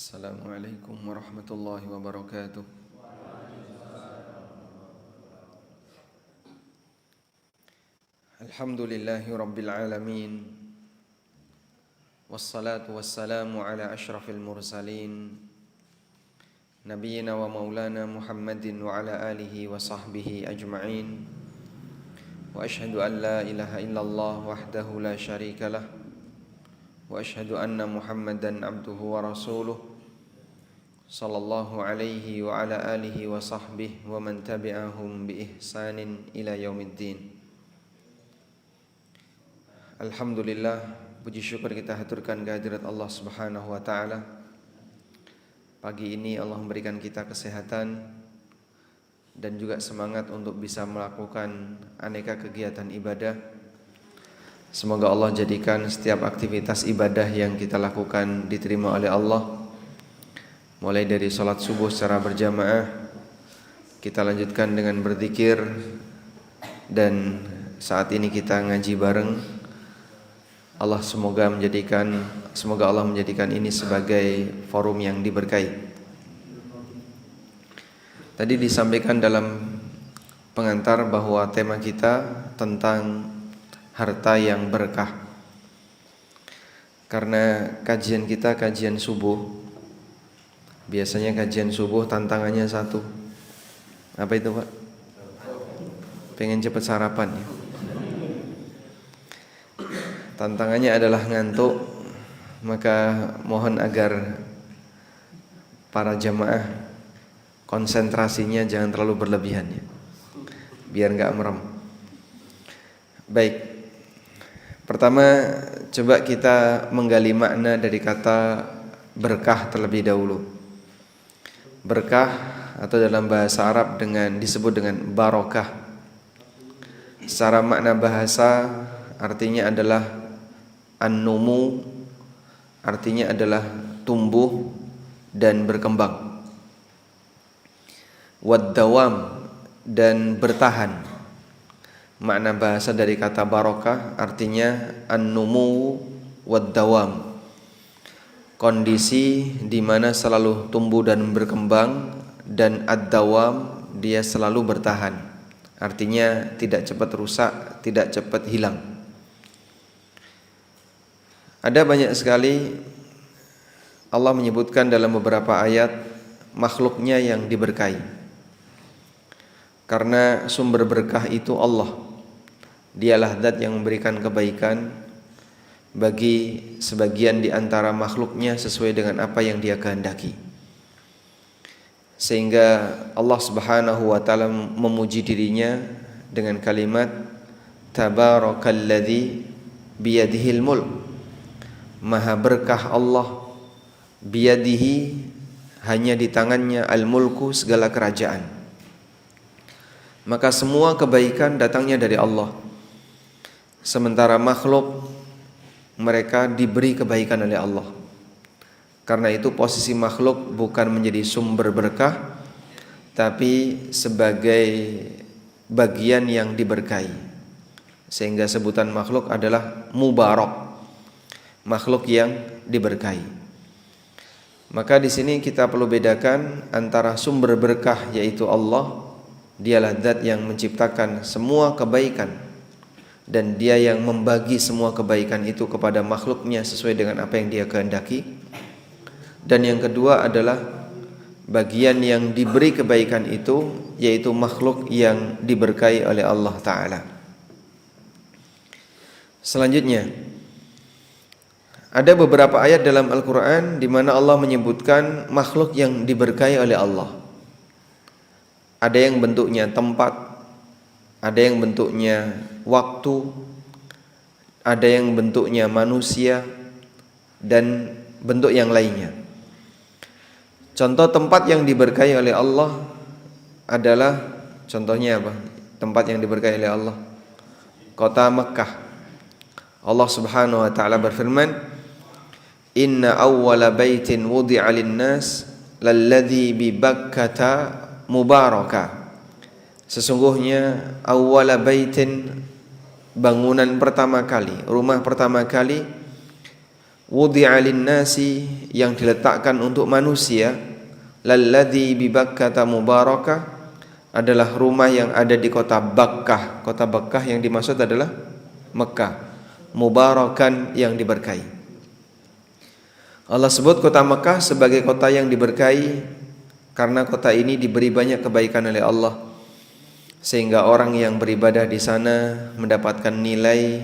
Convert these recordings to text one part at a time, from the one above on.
Assalamualaikum warahmatullahi wabarakatuh. Alhamdulillahi rabbil alamin. Wassalatu wassalamu ala ashrafil mursalin Nabiyyina wa maulana Muhammadin wa ala alihi wa sahbihi ajma'in. Wa ashhadu an la ilaha illallah wahdahu la syarika lah. Wa ashhadu anna Muhammadan abduhu wa rasuluh sallallahu alaihi wa ala alihi wa sahbihi wa man tabi'ahum bi ihsanin ila yaumiddin. Alhamdulillah, puji syukur kita haturkan kehadirat Allah Subhanahu wa taala. Pagi ini Allah memberikan kita kesehatan dan juga semangat untuk bisa melakukan aneka kegiatan ibadah. Semoga Allah jadikan setiap aktivitas ibadah yang kita lakukan diterima oleh Allah. Mulai dari sholat subuh secara berjamaah, kita lanjutkan dengan berzikir, dan saat ini kita ngaji bareng. Semoga Allah menjadikan ini sebagai forum yang diberkahi. Tadi disampaikan dalam pengantar bahwa tema kita tentang harta yang berkah. Karena kajian kita kajian subuh, biasanya kajian subuh tantangannya satu. Apa itu, Pak? Pengen cepat sarapan ya. Tantangannya adalah ngantuk. Maka mohon agar para jamaah konsentrasinya jangan terlalu berlebihan ya, biar gak merem. Baik, pertama coba kita menggali makna dari kata berkah terlebih dahulu. Berkah atau dalam bahasa Arab disebut dengan barokah. Secara makna bahasa artinya adalah an-numu, artinya adalah tumbuh dan berkembang. Wad-dawam, dan bertahan. Makna bahasa dari kata barokah artinya an-numu wad-dawam, kondisi di mana selalu tumbuh dan berkembang, dan ad-dawam, dia selalu bertahan. Artinya tidak cepat rusak, tidak cepat hilang. Ada banyak sekali Allah menyebutkan dalam beberapa ayat makhluknya yang diberkahi. Karena sumber berkah itu Allah. Dialah zat yang memberikan kebaikan bagi sebagian di antara makhluknya sesuai dengan apa yang Dia kehendaki. Sehingga Allah Subhanahu wa taala memuji dirinya dengan kalimat Tabarakalladzi biyadihil mulk. Maha berkah Allah, biyadihi, hanya di tangannya, al-mulku, segala kerajaan. Maka semua kebaikan datangnya dari Allah. Sementara makhluk, mereka diberi kebaikan oleh Allah. Karena itu posisi makhluk bukan menjadi sumber berkah, tapi sebagai bagian yang diberkahi. Sehingga sebutan makhluk adalah mubarak, makhluk yang diberkahi. Maka di sini kita perlu bedakan antara sumber berkah yaitu Allah, dialah zat yang menciptakan semua kebaikan dan Dia yang membagi semua kebaikan itu kepada makhluknya sesuai dengan apa yang Dia kehendaki. Dan yang kedua adalah bagian yang diberi kebaikan itu yaitu makhluk yang diberkahi oleh Allah Ta'ala. Selanjutnya, ada beberapa ayat dalam Al-Quran di mana Allah menyebutkan makhluk yang diberkahi oleh Allah. Ada yang bentuknya tempat, ada yang bentuknya waktu, ada yang bentuknya manusia, dan bentuk yang lainnya. Contoh tempat yang diberkahi oleh Allah adalah, contohnya apa? Tempat yang diberkahi oleh Allah, kota Mekkah. Allah Subhanahu wa taala berfirman, Inna awwala baitin wudi'a lin-nas lalladzi bi Bakkata mubaraka. Sesungguhnya awwala baitin, bangunan pertama kali, rumah pertama kali, wudi'a lin-nasi, yang diletakkan untuk manusia, lalladzi bi Bakkah mubarakah, adalah rumah yang ada di kota Bakkah. Kota Bakkah yang dimaksud adalah Mekah. Mubarakan, yang diberkahi. Allah sebut kota Mekah sebagai kota yang diberkahi karena kota ini diberi banyak kebaikan oleh Allah, sehingga orang yang beribadah di sana mendapatkan nilai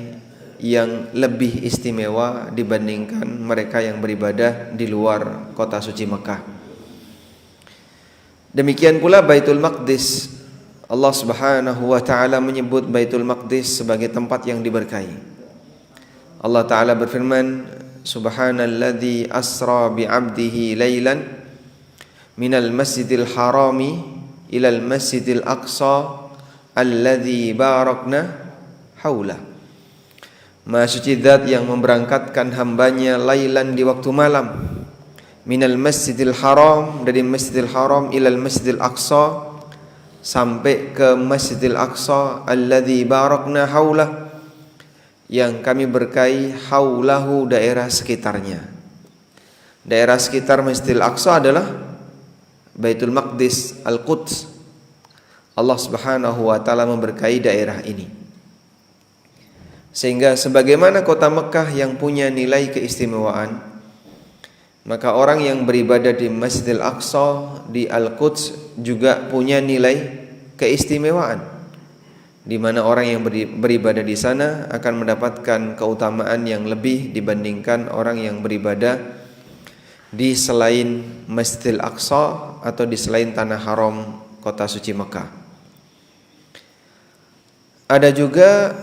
yang lebih istimewa dibandingkan mereka yang beribadah di luar kota suci Mekah. Demikian pula Baitul Maqdis. Allah Subhanahu wa taala menyebut Baitul Maqdis sebagai tempat yang diberkahi. Allah taala berfirman, Subhanalladzi asra bi 'abdihi lailan minal masjidil harami ilal masjidil aqsa alladzi barakna haula. Maha suci zat yang memberangkatkan hambanya lailan, di waktu malam, minal masjidil haram, dari masjidil haram, ilal masjidil aqsa, sampai ke masjidil aqsa, alladzi barakna haulah, yang kami berkahi haulahu, daerah sekitarnya. Daerah sekitar masjidil aqsa adalah Baitul Maqdis, Al-Quds. Allah Subhanahu wa taala memberkahi daerah ini, sehingga sebagaimana kota Mekah yang punya nilai keistimewaan, maka orang yang beribadah di Masjidil Aqsa, di Al-Quds, juga punya nilai keistimewaan, di mana orang yang beribadah di sana akan mendapatkan keutamaan yang lebih dibandingkan orang yang beribadah di selain Masjidil Aqsa atau di selain tanah haram kota suci Mekah. Ada juga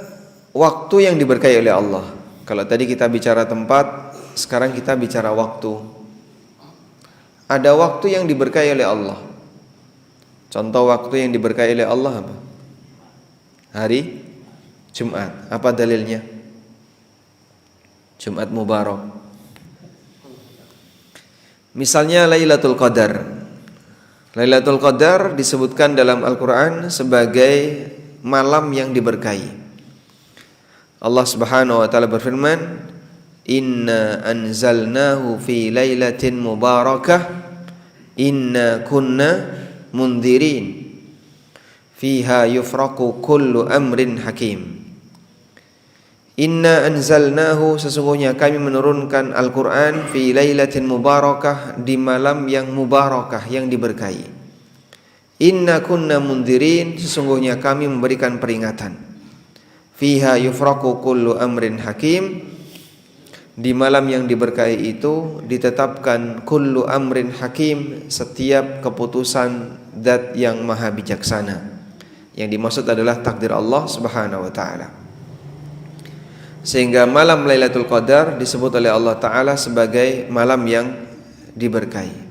waktu yang diberkahi oleh Allah. Kalau tadi kita bicara tempat, sekarang kita bicara waktu. Ada waktu yang diberkahi oleh Allah. Contoh waktu yang diberkahi oleh Allah apa? Hari Jumat. Apa dalilnya? Jumat Mubarak. Misalnya Lailatul Qadar. Lailatul Qadar disebutkan dalam Al-Quran sebagai malam yang diberkahi. Allah Subhanahu wa taala berfirman, Inna anzalnahu fi lailatin mubarakah inna kunna mundirin fiha yufraqu kullu amrin hakim. Inna anzalnahu, sesungguhnya kami menurunkan Al-Quran fi lailatin mubarakah, di malam yang mubarakah, yang diberkahi. Inna kunna mundirin, sesungguhnya kami memberikan peringatan. Fiha yufraqu kullu amrin hakim, di malam yang diberkahi itu ditetapkan kullu amrin hakim, setiap keputusan zat yang maha bijaksana. Yang dimaksud adalah takdir Allah Subhanahu wa taala. Sehingga malam Lailatul Qadar disebut oleh Allah taala sebagai malam yang diberkahi.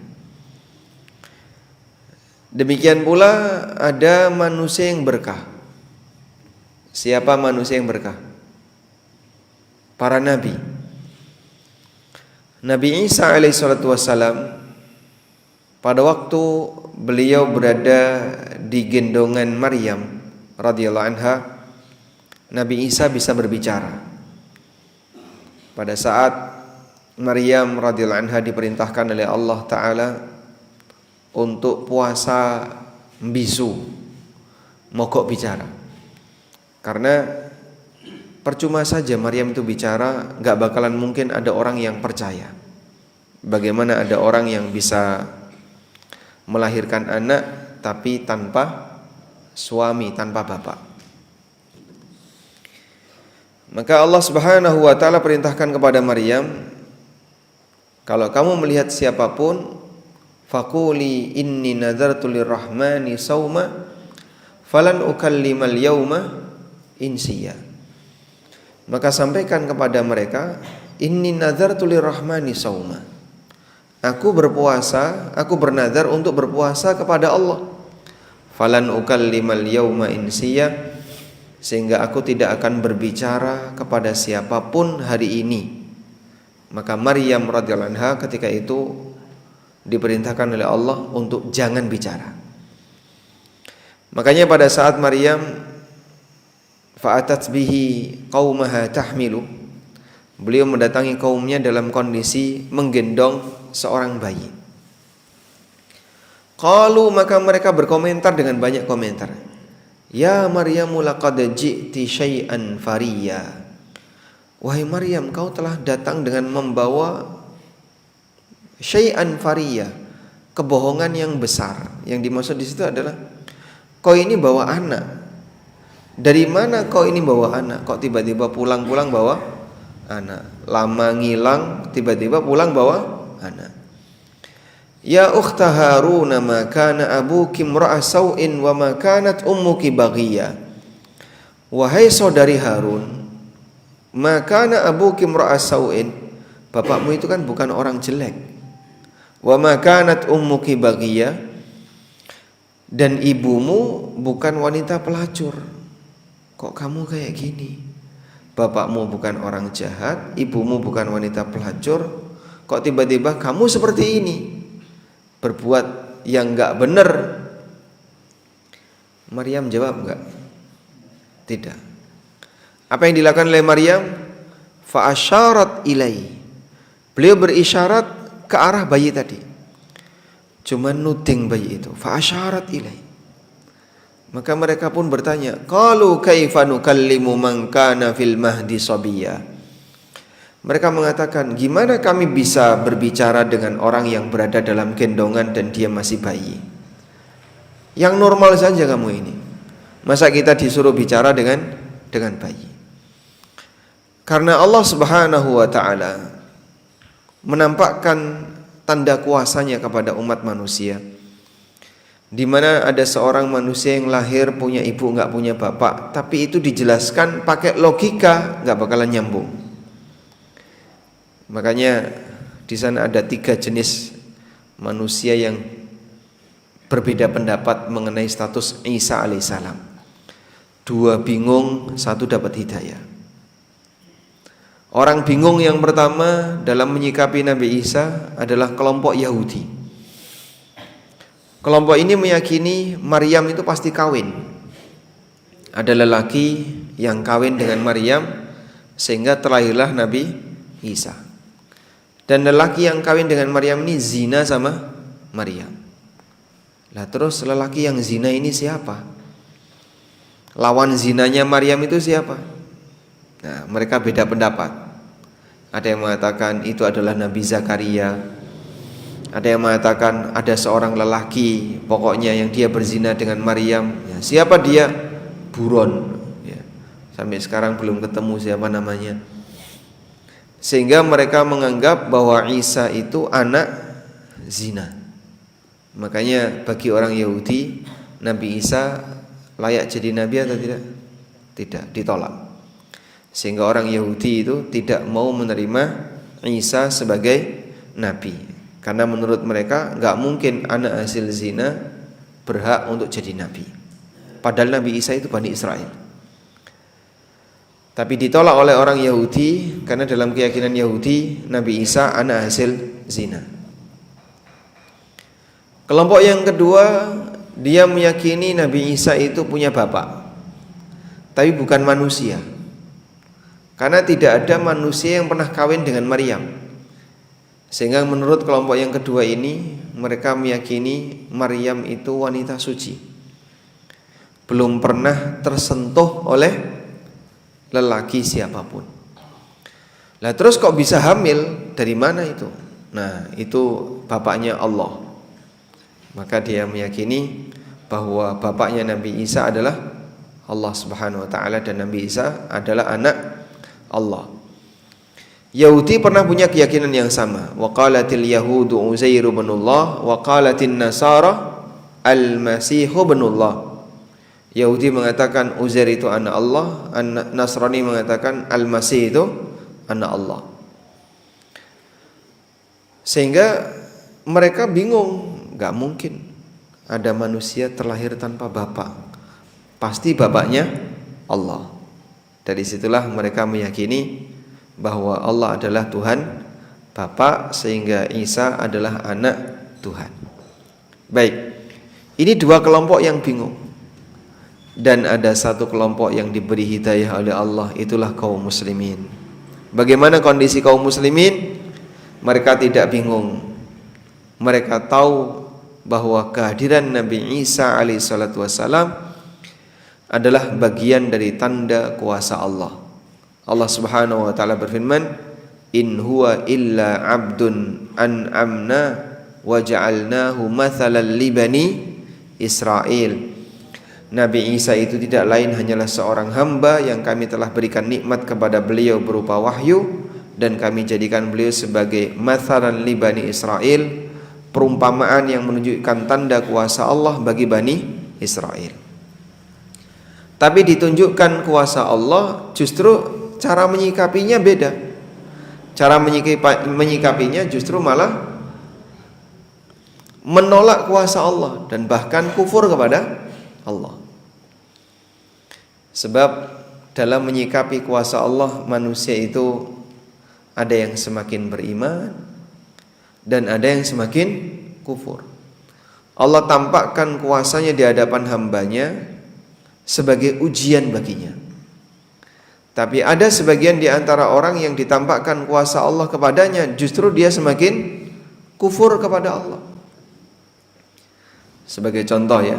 Demikian pula ada manusia yang berkah. Siapa manusia yang berkah? Para nabi. Nabi Isa alaihissalatu wassalam, pada waktu beliau berada di gendongan Maryam radhiyallahu anha, Nabi Isa bisa berbicara. Pada saat Maryam radhiyallahu anha diperintahkan oleh Allah taala untuk puasa mbisu, mogok bicara. Karena percuma saja Maryam itu bicara, gak bakalan mungkin ada orang yang percaya. Bagaimana ada orang yang bisa melahirkan anak tapi tanpa suami, tanpa bapak? Maka Allah Subhanahu wa taala perintahkan kepada Maryam, kalau kamu melihat siapapun, faquli inni nadartu lirrahmani sauma falan ukallimal yauma insiya. Maka sampaikan kepada mereka, inni nadartu lirrahmani sauma. Aku berpuasa, aku bernazar untuk berpuasa kepada Allah. Falan ukallimal yauma insiya, sehingga aku tidak akan berbicara kepada siapapun hari ini. Maka Maryam radhiyallahu anha ketika itu diperintahkan oleh Allah untuk jangan bicara. Makanya pada saat Maryam fa'atat bihi qaumaha tahmilu, Beliau mendatangi kaumnya dalam kondisi menggendong seorang bayi. Qalu, maka mereka berkomentar dengan banyak komentar. Ya Maryam, laqad ji'ti syai'an fariya. Wahai Maryam, kau telah datang dengan membawa syai'an fariya, kebohongan yang besar. Yang dimaksud di situ adalah kau ini bawa anak. Dari mana kau ini bawa anak? Kok tiba-tiba pulang-pulang bawa anak? Lama ngilang, tiba-tiba pulang bawa anak. Ya ukhta Harun, ma kana abuki imra'a sau'in wa ma kanat ummuki baghiyah. Wahai saudari Harun, ma kana abuki imra'a sau'in, bapakmu itu kan bukan orang jelek. Wa ma kanat ummuki baghiyah, dan ibumu bukan wanita pelacur. Kok kamu kayak gini? Bapakmu bukan orang jahat, ibumu bukan wanita pelacur, kok tiba-tiba kamu seperti ini? Berbuat yang enggak benar. Maryam jawab enggak? Tidak. Apa yang dilakukan oleh Maryam? Fa asyarat ilai. Beliau berisyarat ke arah bayi tadi. Cuma nuding bayi itu. Fa asyarat ilai. Maka mereka pun bertanya, qalu kaifa nukallimu man kana fil mahdi sabiyya. Mereka mengatakan, gimana kami bisa berbicara dengan orang yang berada dalam gendongan dan dia masih bayi? Yang normal saja kamu ini. Masa kita disuruh bicara dengan bayi? Karena Allah Subhanahu wa taala menampakkan tanda kuasanya kepada umat manusia, di mana ada seorang manusia yang lahir punya ibu enggak punya bapak, tapi itu dijelaskan pakai logika, enggak bakalan nyambung. Makanya di sana ada 3 jenis manusia yang berbeda pendapat mengenai status Isa alaihissalam. 2 bingung, 1 dapat hidayah. Orang bingung yang pertama dalam menyikapi Nabi Isa adalah kelompok Yahudi. Kelompok ini meyakini Maryam itu pasti kawin. Ada lelaki yang kawin dengan Maryam sehingga terlahirlah Nabi Isa. Dan lelaki yang kawin dengan Maryam ini zina sama Maryam. Lah terus lelaki yang zina ini siapa? Lawan zinanya Maryam itu siapa? Nah, mereka beda pendapat. Ada yang mengatakan itu adalah Nabi Zakaria. Ada yang mengatakan ada seorang lelaki pokoknya yang dia berzina dengan Maryam. Ya, siapa dia? Buron. Ya, sampai sekarang belum ketemu siapa namanya. Sehingga mereka menganggap bahwa Isa itu anak zina. Makanya bagi orang Yahudi, Nabi Isa layak jadi nabi atau tidak? Tidak, ditolak. Sehingga orang Yahudi itu tidak mau menerima Isa sebagai nabi. Karena menurut mereka enggak mungkin anak hasil zina berhak untuk jadi nabi. Padahal Nabi Isa itu Bani Israel. Tapi ditolak oleh orang Yahudi karena dalam keyakinan Yahudi Nabi Isa anak hasil zina. Kelompok yang kedua, dia meyakini Nabi Isa itu punya bapak, tapi bukan manusia. Karena tidak ada manusia yang pernah kawin dengan Maryam. Sehingga menurut kelompok yang kedua ini, mereka meyakini Maryam itu wanita suci, belum pernah tersentuh oleh lelaki siapapun. Lah terus kok bisa hamil? Dari mana itu? Nah, itu bapaknya Allah. Maka dia meyakini bahwa bapaknya Nabi Isa adalah Allah Subhanahu wa taala dan Nabi Isa adalah anak Allah. Yahudi pernah punya keyakinan yang sama. Wa qalatil yahudu Uzair ibnullah wa qalatin nasara al-masih ibnullah. Yahudi mengatakan Uzair itu anak Allah, Nasrani mengatakan Al-Masih itu anak Allah. Sehingga mereka bingung, gak mungkin ada manusia terlahir tanpa bapak. Pasti bapaknya Allah. Dari situlah mereka meyakini bahwa Allah adalah Tuhan Bapa, sehingga Isa adalah anak Tuhan. Baik, ini 2 kelompok yang bingung. Dan ada 1 kelompok yang diberi hidayah oleh Allah, itulah kaum muslimin. Bagaimana kondisi kaum muslimin? Mereka tidak bingung. Mereka tahu bahwa kehadiran Nabi Isa alaihissalatu wassalam adalah bagian dari tanda kuasa Allah. Allah Subhanahu wa taala berfirman, "In huwa illa 'abdun an'amna wa ja'alnahu mathalan li bani Israil." Nabi Isa itu tidak lain hanyalah seorang hamba yang kami telah berikan nikmat kepada beliau berupa wahyu, dan kami jadikan beliau sebagai mathalan li bani Israil, perumpamaan yang menunjukkan tanda kuasa Allah bagi Bani Israel. Tapi ditunjukkan kuasa Allah, justru cara menyikapinya beda. Cara menyikapinya justru malah menolak kuasa Allah dan bahkan kufur kepada Allah. Sebab dalam menyikapi kuasa Allah, manusia itu ada yang semakin beriman dan ada yang semakin kufur. Allah tampakkan kuasanya di hadapan hambanya sebagai ujian baginya. Tapi ada sebagian di antara orang yang ditampakkan kuasa Allah kepadanya, justru dia semakin kufur kepada Allah. Sebagai contoh ya,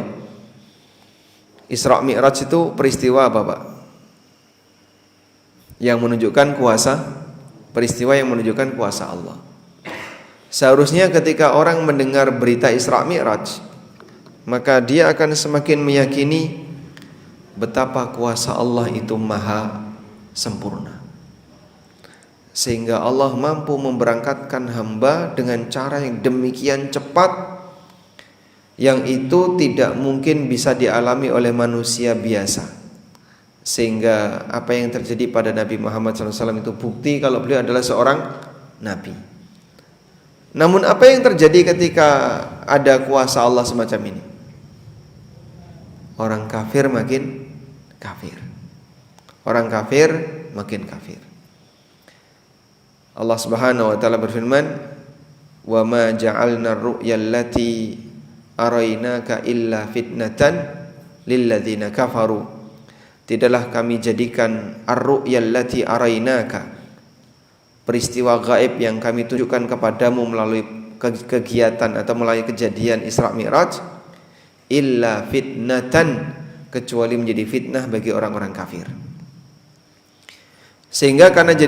Isra Mi'raj itu peristiwa apa Pak? Yang menunjukkan peristiwa yang menunjukkan kuasa Allah. Seharusnya ketika orang mendengar berita Isra Mi'raj, maka dia akan semakin meyakini betapa kuasa Allah itu maha sempurna, sehingga Allah mampu memberangkatkan hamba dengan cara yang demikian cepat, yang itu tidak mungkin bisa dialami oleh manusia biasa. Sehingga apa yang terjadi pada Nabi Muhammad SAW itu bukti kalau beliau adalah seorang Nabi. Namun apa yang terjadi ketika ada kuasa Allah semacam ini? Orang kafir makin kafir. Orang kafir makin kafir. Allah Subhanahu wa taala berfirman, "Wa ma ja'alna ar-ru'ya allati arainaka illa fitnatan lilladzina kafaru." Tidaklah kami jadikan ar-ru'ya allati arainaka, peristiwa gaib yang kami tunjukkan kepadamu melalui kegiatan atau melalui kejadian Isra Mi'raj, illa fitnatan, kecuali menjadi fitnah bagi orang-orang kafir. Sehingga karena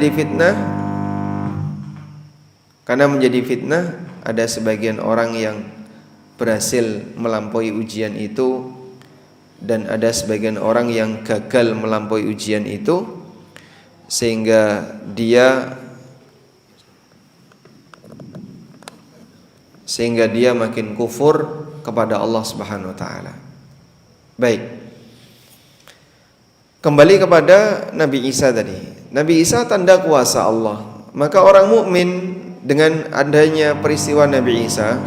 menjadi fitnah, ada sebagian orang yang berhasil melampaui ujian itu, dan ada sebagian orang yang gagal melampaui ujian itu, sehingga dia makin kufur kepada Allah Subhanahu wa taala. Baik. Kembali kepada Nabi Isa tadi. Nabi Isa tanda kuasa Allah. Maka orang mukmin dengan adanya peristiwa Nabi Isa,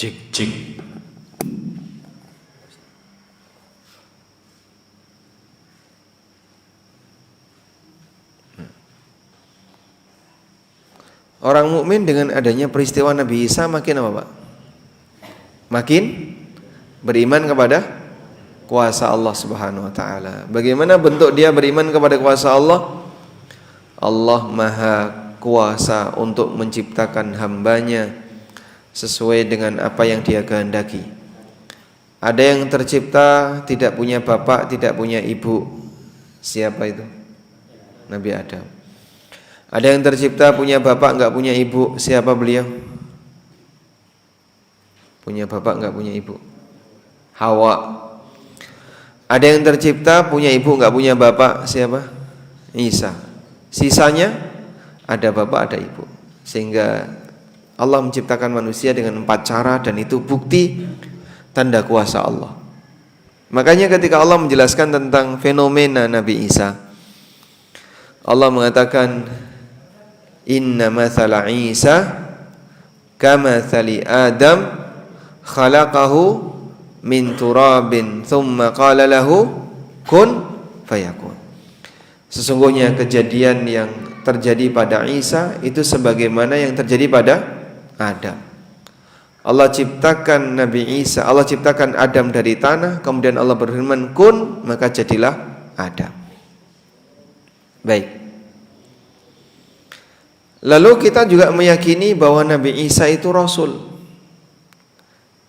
Cek. orang mukmin dengan adanya peristiwa Nabi Isa makin apa Pak? Makin beriman kepada kuasa Allah Subhanahu wa taala. Bagaimana bentuk dia beriman kepada kuasa Allah? Allah Maha Kuasa untuk menciptakan hambanya sesuai dengan apa yang dia kehendaki. Ada yang tercipta tidak punya bapak, tidak punya ibu. Siapa itu? Nabi Adam. Ada yang tercipta punya bapak, enggak punya ibu. Siapa beliau? Punya bapak, enggak punya ibu. Hawa. Ada yang tercipta punya ibu, enggak punya bapak. Siapa? Isa. Sisanya ada bapak, ada ibu. Sehingga Allah menciptakan manusia dengan 4 cara, dan itu bukti tanda kuasa Allah. Makanya ketika Allah menjelaskan tentang fenomena Nabi Isa, Allah mengatakan inna mathala Isa kamathali Adam khalaqahu min turabin thumma qala lahu kun fayakun. Sesungguhnya kejadian yang terjadi pada Isa itu sebagaimana yang terjadi pada Adam. Allah ciptakan Nabi Isa, Allah ciptakan Adam dari tanah, kemudian Allah berfirman kun, maka jadilah Adam. Baik. Lalu kita juga meyakini bahwa Nabi Isa itu Rasul,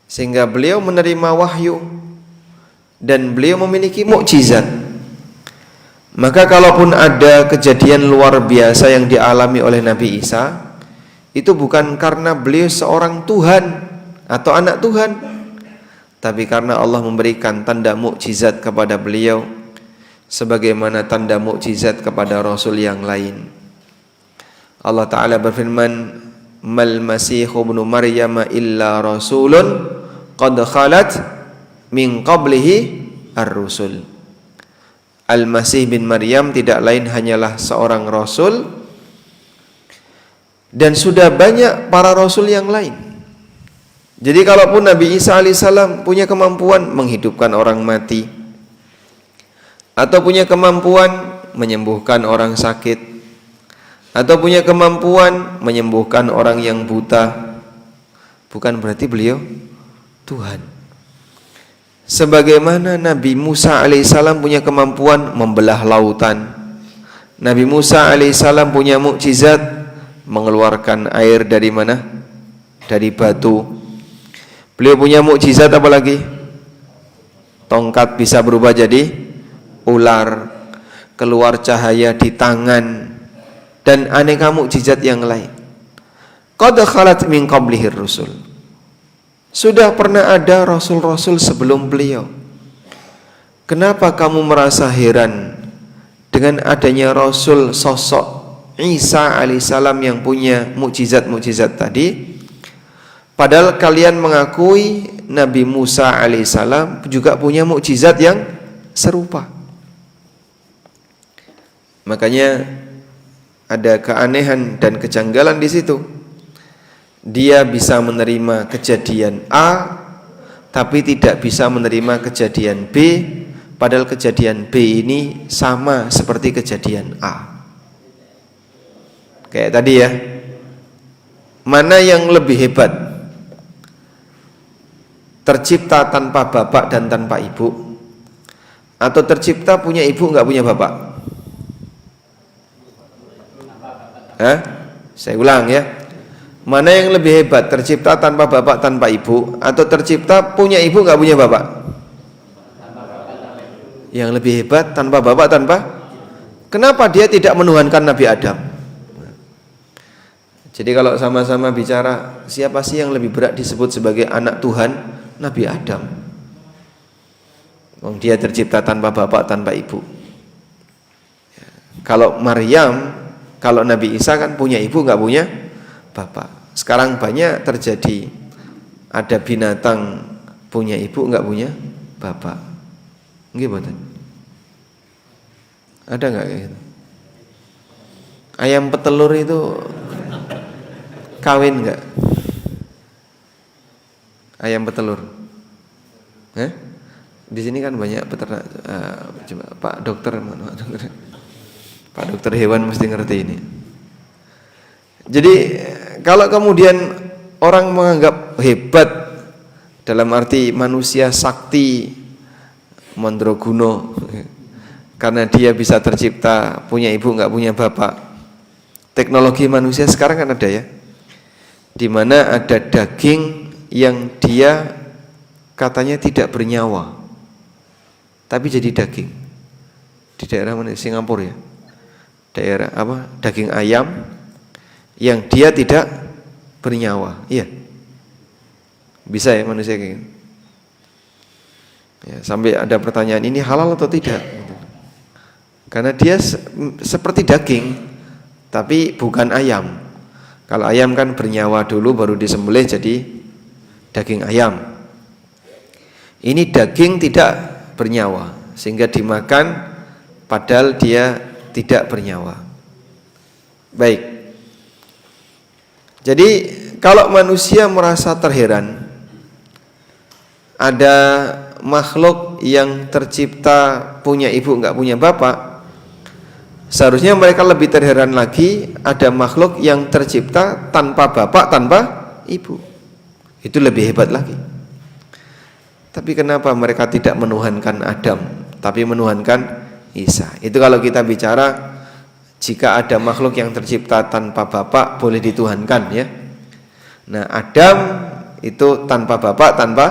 sehingga beliau menerima wahyu dan beliau memiliki mukjizat. Maka kalaupun ada kejadian luar biasa yang dialami oleh Nabi Isa, itu bukan karena beliau seorang Tuhan atau anak Tuhan, tapi karena Allah memberikan tanda mukjizat kepada beliau sebagaimana tanda mukjizat kepada Rasul yang lain. Allah Ta'ala berfirman, mal masihu ibnu Maryam illa rasulun qad khalat min qablihi ar-rusul. Al-Masih bin Maryam tidak lain hanyalah seorang rasul, dan sudah banyak para rasul yang lain. Jadi kalaupun Nabi Isa alaihissalam punya kemampuan menghidupkan orang mati, atau punya kemampuan menyembuhkan orang sakit, atau punya kemampuan menyembuhkan orang yang buta, bukan berarti beliau Tuhan. Sebagaimana Nabi Musa alaihissalam punya kemampuan membelah lautan, Nabi Musa alaihissalam punya mukjizat mengeluarkan air dari mana? Dari batu. Beliau punya mukjizat apa lagi? Tongkat bisa berubah jadi ular, keluar cahaya di tangan, dan aneka mukjizat yang lain. Qad khalat min qablihi rusul. Sudah pernah ada rasul-rasul sebelum beliau. Kenapa kamu merasa heran dengan adanya rasul sosok Isa alaihissalam yang punya mukjizat-mukjizat tadi, padahal kalian mengakui Nabi Musa alaihissalam juga punya mukjizat yang serupa? Makanya ada keanehan dan kejanggalan di situ. Dia bisa menerima kejadian A, tapi tidak bisa menerima kejadian B, padahal kejadian B ini sama seperti kejadian A. Kayak tadi ya, mana yang lebih hebat? Tercipta tanpa bapak dan tanpa ibu, atau tercipta punya ibu nggak punya bapak? Hah? Saya ulang ya. Mana yang lebih hebat? Tercipta tanpa bapak tanpa ibu, atau tercipta punya ibu nggak punya bapak? Yang lebih hebat tanpa bapak tanpa. Kenapa dia tidak menuhankan Nabi Adam? Jadi kalau sama-sama bicara siapa sih yang lebih berat disebut sebagai anak Tuhan? Nabi Adam. Dia tercipta tanpa bapak tanpa ibu. Kalau Maryam, kalau Nabi Isa kan punya ibu nggak punya bapak. Sekarang banyak terjadi ada binatang punya ibu nggak punya bapak. Nggih mboten? Ada nggak kayak gitu? Ayam petelur itu kawin nggak? Ayam petelur? Di sini kan banyak peternak. Coba Pak Dokter, Pak Dokter hewan mesti ngerti ini. Jadi kalau kemudian orang menganggap hebat dalam arti manusia sakti mandraguna karena dia bisa tercipta punya ibu nggak punya bapak. Teknologi manusia sekarang kan ada ya, di mana ada daging yang dia katanya tidak bernyawa tapi jadi daging. Di daerah mana? Singapura ya. Daerah apa? Daging ayam yang dia tidak bernyawa. Iya. Bisa ya manusia kayak gitu. Ya, sampai ada pertanyaan ini halal atau tidak? Karena dia seperti daging tapi bukan ayam. Kalau ayam kan bernyawa dulu baru disembelih jadi daging ayam. Ini daging tidak bernyawa, sehingga dimakan padahal dia tidak bernyawa. Baik. Jadi kalau manusia merasa terheran ada makhluk yang tercipta punya ibu nggak punya bapak, seharusnya mereka lebih terheran lagi ada makhluk yang tercipta tanpa bapak tanpa ibu. Itu lebih hebat lagi. Tapi kenapa mereka tidak menuhankan Adam tapi menuhankan Isa? Itu kalau kita bicara jika ada makhluk yang tercipta tanpa bapak boleh dituhankan ya. Nah, Adam itu tanpa bapak tanpa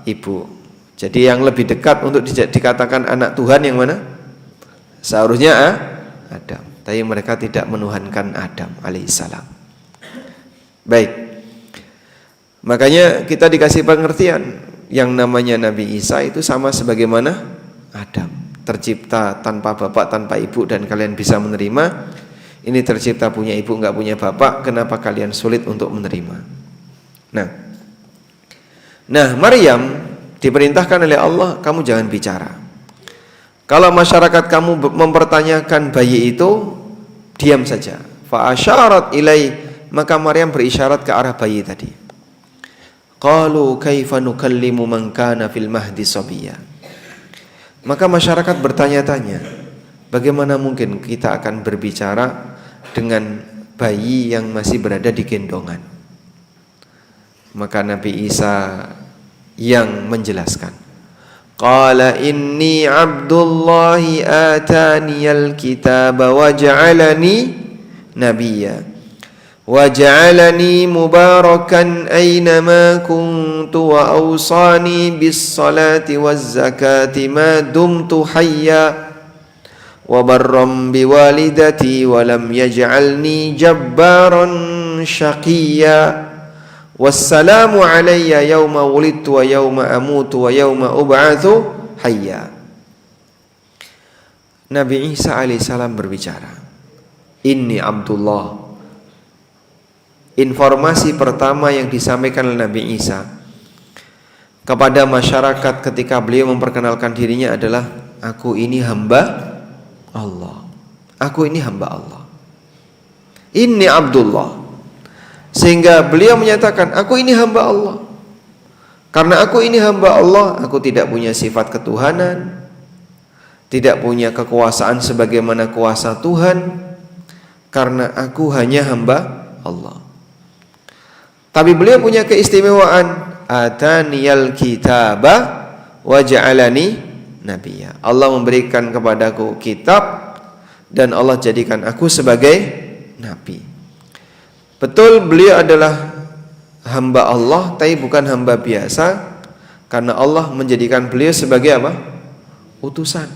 ibu. Jadi yang lebih dekat untuk dikatakan anak Tuhan yang mana? Seharusnya Adam. Tapi mereka tidak menuhankan Adam alaihissalam. Baik. Makanya kita dikasih pengertian yang namanya Nabi Isa itu sama sebagaimana Adam, tercipta tanpa bapak tanpa ibu dan kalian bisa menerima. Ini tercipta punya ibu enggak punya bapak, kenapa kalian sulit untuk menerima? Nah, Maryam diperintahkan oleh Allah, kamu jangan bicara. Kalau masyarakat kamu mempertanyakan bayi itu, diam saja. Fa asyarat ilai, maka Maryam berisyarat ke arah bayi tadi. Qalu kaifa nukallimu man kana fil mahdi sabiyya. Maka masyarakat bertanya-tanya, bagaimana mungkin kita akan berbicara dengan bayi yang masih berada di gendongan? Maka Nabi Isa yang menjelaskan, qala inni abdullahi ataniyal kitaba wa ja'alani nabiyya waj'alani mubarakan aynama kuntu wa awsani bis salati waz zakati ma dumtu hayya wa barram biwalidati wa lam yaj'alni jabbaran syaqiyya wassalamu alayya yawma wulidtu wa yawma amutu wa yawma ub'atsu hayya. Nabi Isa alaihissalam berbicara, inni Abdullah. Informasi pertama yang disampaikan oleh Nabi Isa kepada masyarakat ketika beliau memperkenalkan dirinya adalah, aku ini hamba Allah. Aku ini hamba Allah. Inni Abdullah. Sehingga beliau menyatakan, aku ini hamba Allah. Karena aku ini hamba Allah, aku tidak punya sifat ketuhanan, tidak punya kekuasaan sebagaimana kuasa Tuhan, karena aku hanya hamba Allah. Tapi beliau punya keistimewaan, ataniyal kitaba wa ja'alani nabiyya. Allah memberikan kepadaku kitab dan Allah jadikan aku sebagai nabi. Betul beliau adalah hamba Allah, tapi bukan hamba biasa, karena Allah menjadikan beliau sebagai apa? Utusan.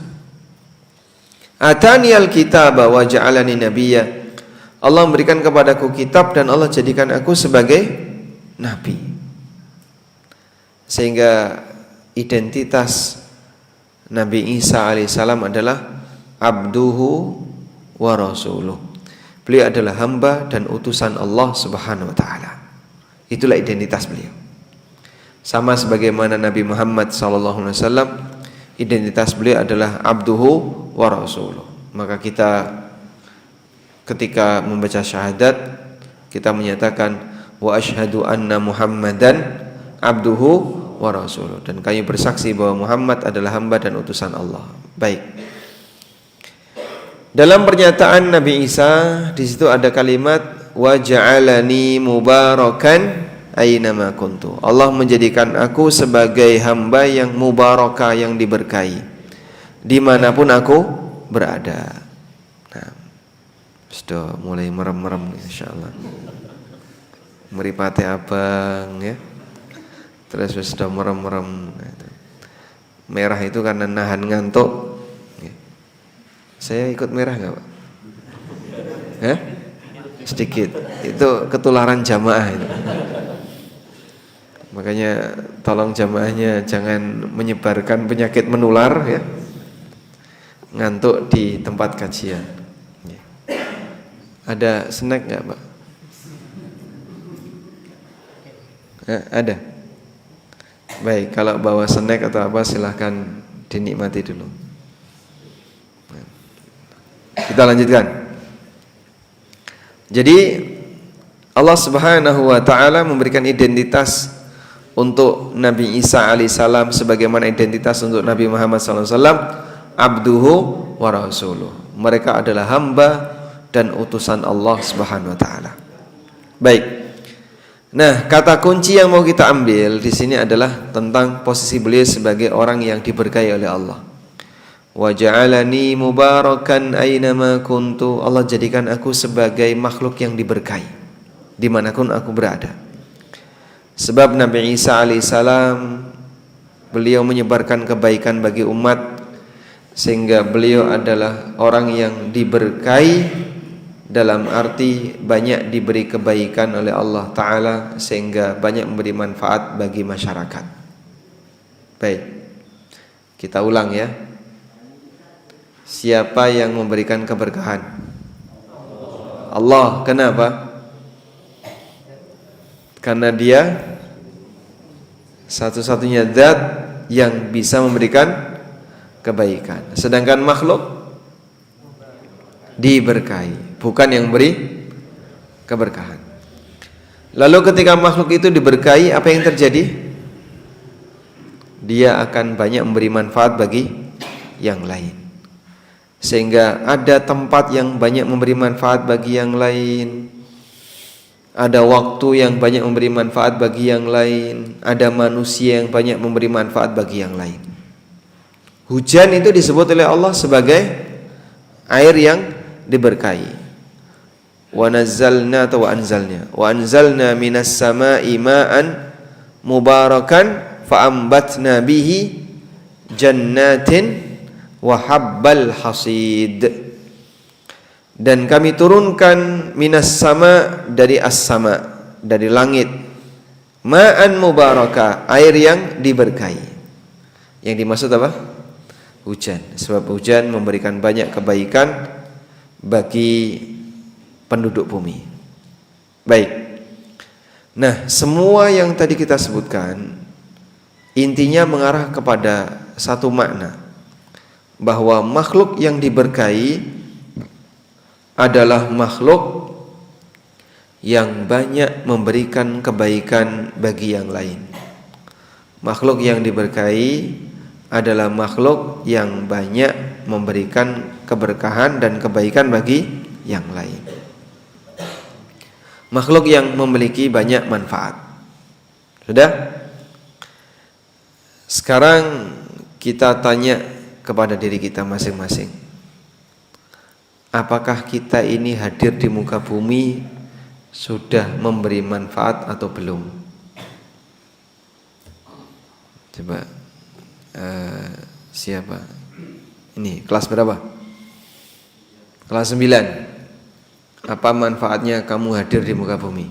Ataniyal kitaba wa ja'alani nabiyya. Allah memberikan kepadaku kitab dan Allah jadikan aku sebagai nabi. Sehingga identitas Nabi Isa alaihissalam adalah abduhu wa rasuluh. Beliau adalah hamba dan utusan Allah subhanahu wa ta'ala. Itulah identitas beliau. Sama sebagaimana Nabi Muhammad SAW, identitas beliau adalah abduhu wa rasuluh. Maka kita ketika membaca syahadat, kita menyatakan wa asyhadu anna Muhammadan abduhu wa rasuluh, dan kami bersaksi bahwa Muhammad adalah hamba dan utusan Allah. Baik. Dalam pernyataan Nabi Isa di situ ada kalimat wa ja'alani mubarakan aynama kuntu. Allah menjadikan aku sebagai hamba yang mubarakah, yang diberkahi dimanapun aku berada. Nah, sudah mulai merem-merem insyaallah. Meripati abang ya. Terus sudah merem-merem. Merah itu karena nahan ngantuk. Saya ikut merah enggak, Pak? Sedikit. Itu ketularan jamaah itu. Makanya tolong jamaahnya jangan menyebarkan penyakit menular ya. Ngantuk di tempat kajian. Ada snack enggak, Pak? Ada. Baik, kalau bawa snack atau apa silahkan dinikmati dulu. Kita lanjutkan. Jadi Allah Subhanahu wa taala memberikan identitas untuk Nabi Isa alaihissalam sebagaimana identitas untuk Nabi Muhammad SAW, abduhu wa rasuluh. Mereka adalah hamba dan utusan Allah Subhanahu wa taala. Baik. Nah, kata kunci yang mau kita ambil di sini adalah tentang posisi beliau sebagai orang yang diberkahi oleh Allah. Wa ja'alani mubarakan aynama kuntu. Allah jadikan aku sebagai makhluk yang diberkahi dimanapun aku berada. Sebab Nabi Isa alaihissalam beliau menyebarkan kebaikan bagi umat, sehingga beliau adalah orang yang diberkahi dalam arti banyak diberi kebaikan oleh Allah Ta'ala, sehingga banyak memberi manfaat bagi masyarakat. Baik, kita ulang ya. Siapa yang memberikan keberkahan? Allah. Kenapa? Karena dia satu-satunya zat yang bisa memberikan kebaikan. Sedangkan makhluk diberkahi, bukan yang beri keberkahan. Lalu ketika makhluk itu diberkahi, apa yang terjadi? Dia akan banyak memberi manfaat bagi yang lain. Sehingga ada tempat yang banyak memberi manfaat bagi yang lain, ada waktu yang banyak memberi manfaat bagi yang lain, ada manusia yang banyak memberi manfaat bagi yang lain. Hujan itu disebut oleh Allah sebagai air yang diberkahi. Wa nazzalna atau wa anzalna minas sama'i ma'an mubarakan fa ambatna bihi jannatin wa habbal hasid. Dan kami turunkan minas sama, dari as-sama, dari langit, ma'an mubaraka, air yang diberkahi. Yang dimaksud apa? Hujan. Sebab hujan memberikan banyak kebaikan bagi penduduk bumi. Baik. Nah, semua yang tadi kita sebutkan intinya mengarah kepada satu makna, bahwa makhluk yang diberkahi adalah makhluk yang banyak memberikan kebaikan bagi yang lain. Makhluk yang diberkahi adalah makhluk yang banyak memberikan keberkahan dan kebaikan bagi yang lain. Makhluk yang memiliki banyak manfaat. Sudah? Sekarang kita tanya kepada diri kita masing-masing. Apakah kita ini hadir di muka bumi sudah memberi manfaat atau belum? Coba siapa? Ini kelas berapa? Kelas 9. Apa manfaatnya kamu hadir di muka bumi?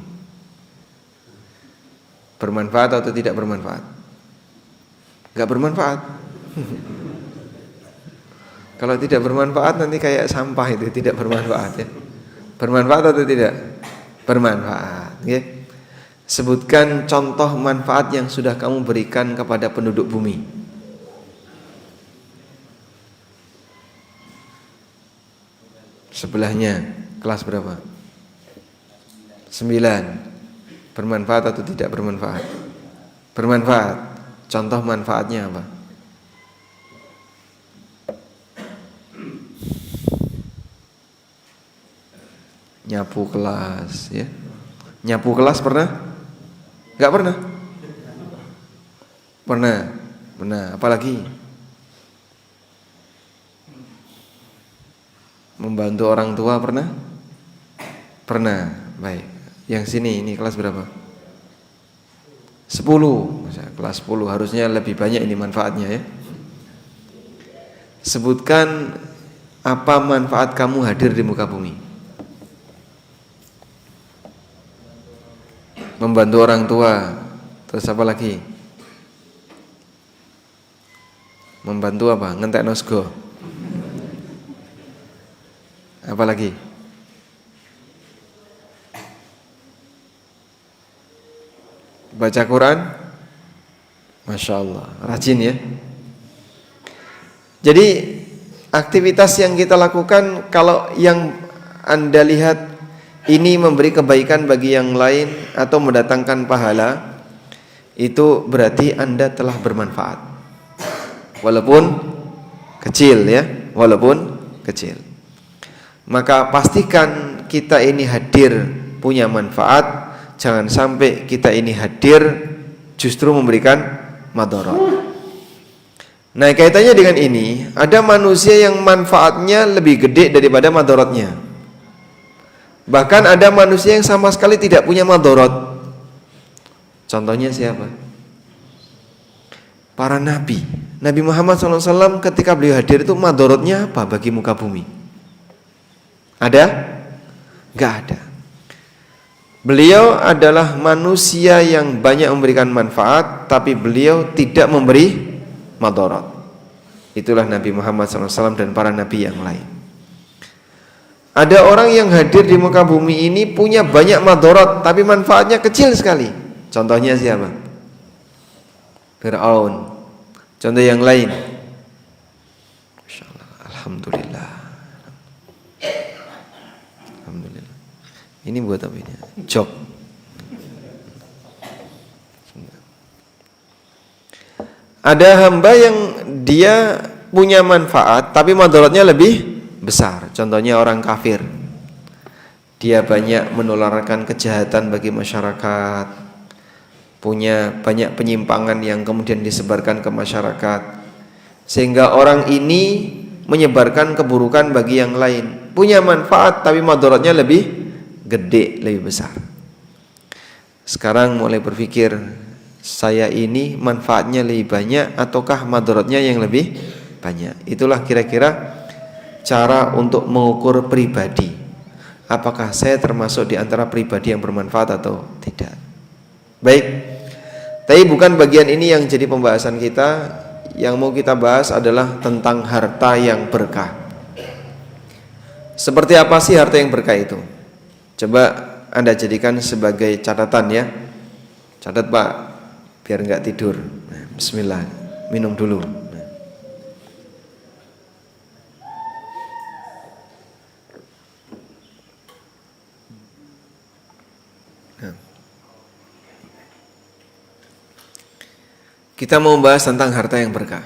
Bermanfaat atau tidak bermanfaat? Gak bermanfaat. Kalau tidak bermanfaat nanti kayak sampah, itu tidak bermanfaat ya. Bermanfaat atau tidak? Bermanfaat ya. Sebutkan contoh manfaat yang sudah kamu berikan kepada penduduk bumi. Sebelahnya kelas berapa? 9. Bermanfaat atau tidak bermanfaat? Bermanfaat. Contoh manfaatnya apa? Nyapu kelas ya. Nyapu kelas pernah? Enggak pernah? Pernah. Pernah, apalagi? Membantu orang tua pernah? Pernah. Baik. Yang sini ini kelas berapa? 10. Kelas 10 harusnya lebih banyak ini manfaatnya ya. Sebutkan apa manfaat kamu hadir di muka bumi. Membantu orang tua. Terus apa lagi? Membantu apa? Ngentek nosgo. Apa lagi? Baca Quran. Masya Allah, rajin ya. Jadi aktivitas yang kita lakukan, kalau yang Anda lihat ini memberi kebaikan bagi yang lain atau mendatangkan pahala, itu berarti Anda telah bermanfaat. Walaupun kecil ya, walaupun kecil. Maka pastikan kita ini hadir punya manfaat, jangan sampai kita ini hadir justru memberikan madarat. Nah, kaitannya dengan ini, ada manusia yang manfaatnya lebih gede daripada madaratnya. Bahkan ada manusia yang sama sekali tidak punya madarat. Contohnya siapa? Para nabi. Nabi Muhammad SAW ketika beliau hadir itu madaratnya apa bagi muka bumi? Ada? Gak ada. Beliau adalah manusia yang banyak memberikan manfaat, tapi beliau tidak memberi madarat. Itulah Nabi Muhammad SAW dan para nabi yang lain. Ada orang yang hadir di muka bumi ini punya banyak madarat, tapi manfaatnya kecil sekali. Contohnya siapa? Fir'aun. Contoh yang lain. Alhamdulillah. Alhamdulillah. Ini buat apa ini? Jok. Ada hamba yang dia punya manfaat tapi madaratnya lebih besar. Contohnya orang kafir. Dia banyak menularkan kejahatan bagi masyarakat, punya banyak penyimpangan yang kemudian disebarkan ke masyarakat, sehingga orang ini menyebarkan keburukan bagi yang lain. Punya manfaat tapi madaratnya lebih gede, lebih besar. Sekarang mulai berpikir, saya ini manfaatnya lebih banyak ataukah madaratnya yang lebih banyak? Itulah kira-kira cara untuk mengukur pribadi. Apakah saya termasuk di antara pribadi yang bermanfaat atau tidak? Baik. Tapi bukan bagian ini yang jadi pembahasan kita. Yang mau kita bahas adalah tentang harta yang berkah. Seperti apa sih harta yang berkah itu? Coba Anda jadikan sebagai catatan ya. Catat Pak, biar enggak tidur. Bismillah, minum dulu. Kita mau bahas tentang harta yang berkah.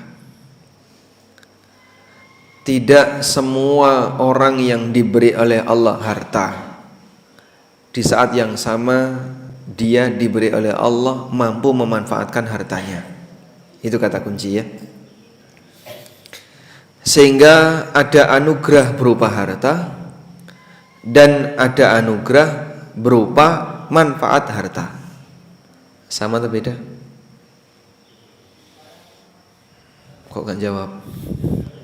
Tidak semua orang yang diberi oleh Allah harta, di saat yang sama dia diberi oleh Allah mampu memanfaatkan hartanya. Itu kata kunci ya. Sehingga ada anugerah berupa harta dan ada anugerah berupa manfaat harta. Sama atau beda? Kok gak jawab?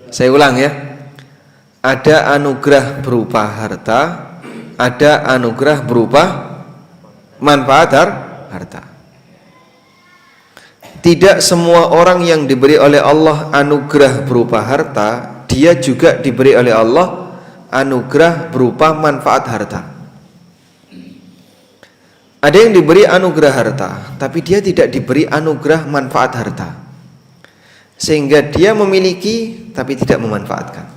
Saya ulang ya. Ada anugerah berupa harta, ada anugerah berupa manfaat harta. Tidak semua orang yang diberi oleh Allah anugerah berupa harta, dia juga diberi oleh Allah anugerah berupa manfaat harta. Ada yang diberi anugerah harta, tapi dia tidak diberi anugerah manfaat harta, sehingga dia memiliki tapi tidak memanfaatkan.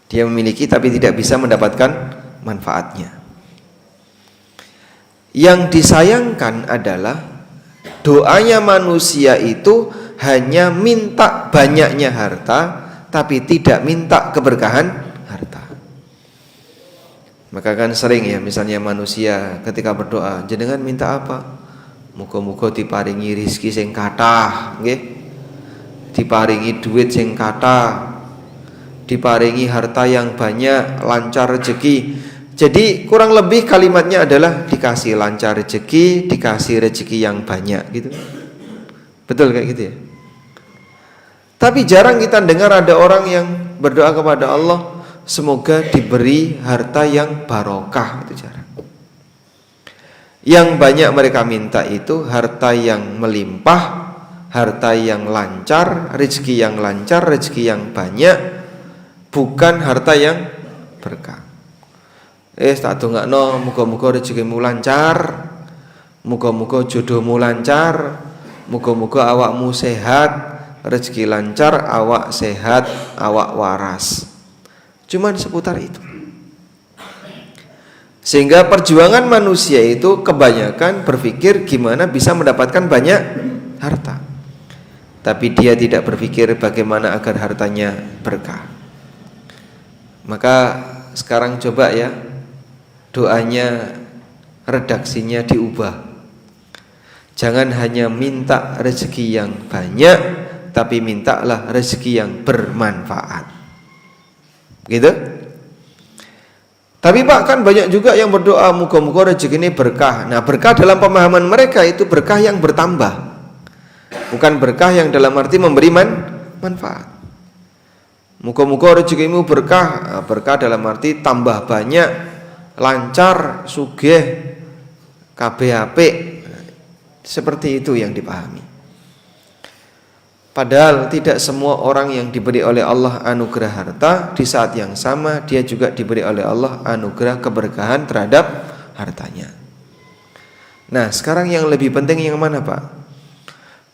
Dia memiliki tapi tidak bisa mendapatkan manfaatnya. Yang disayangkan adalah doanya manusia itu hanya minta banyaknya harta, tapi tidak minta keberkahan harta. Maka kan sering ya, misalnya manusia ketika berdoa, jenengan minta apa? Muga-muga diparingi rizki sing kathah, nggih. Diparingi duit sing kathah, diparingi harta yang banyak, lancar rezeki. Jadi kurang lebih kalimatnya adalah dikasih lancar rezeki, dikasih rezeki yang banyak gitu. Betul kayak gitu ya. Tapi jarang kita dengar ada orang yang berdoa kepada Allah, semoga diberi harta yang barokah, itu jarang. Yang banyak mereka minta itu harta yang melimpah, harta yang lancar, rezeki yang lancar, rezeki yang banyak, bukan harta yang berkah. Tak dongakno muga-muga rezekimu lancar, muga-muga jodohmu lancar, muga-muga awakmu sehat, rezeki lancar, awak sehat, awak waras. Cuman seputar itu. Sehingga perjuangan manusia itu kebanyakan berpikir gimana bisa mendapatkan banyak harta. Tapi dia tidak berpikir bagaimana agar hartanya berkah. Maka sekarang coba ya, doanya redaksinya diubah. Jangan hanya minta rezeki yang banyak, tapi mintalah rezeki yang bermanfaat. Gitu? Tapi Pak, kan banyak juga yang berdoa moga-moga rezeki ini berkah. Nah, berkah dalam pemahaman mereka itu berkah yang bertambah, bukan berkah yang dalam arti memberi manfaat. Moga-moga rezekimu berkah, berkah dalam arti tambah banyak, lancar, sugih, kabeh apik. Seperti itu yang dipahami. Padahal tidak semua orang yang diberi oleh Allah anugerah harta di saat yang sama dia juga diberi oleh Allah anugerah keberkahan terhadap hartanya. Nah, sekarang yang lebih penting yang mana, Pak?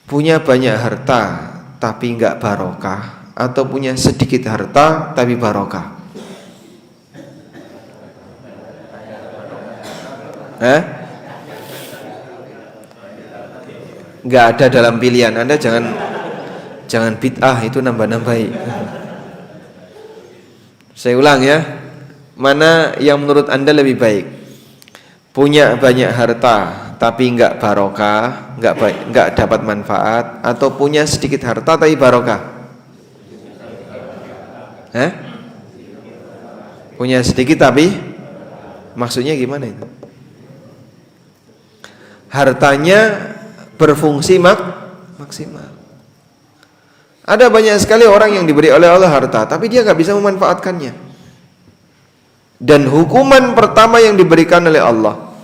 Punya banyak harta tapi enggak barokah, atau punya sedikit harta tapi barokah? Enggak ada dalam pilihan. Anda jangan bid'ah, itu nambah-nambahi. Saya ulang ya. Mana yang menurut Anda lebih baik? Punya banyak harta tapi enggak barokah, enggak dapat manfaat, atau punya sedikit harta tapi barokah? Punya sedikit tapi maksudnya gimana itu? Hartanya berfungsi maksimal. Ada banyak sekali orang yang diberi oleh Allah harta tapi dia gak bisa memanfaatkannya. Dan hukuman pertama yang diberikan oleh Allah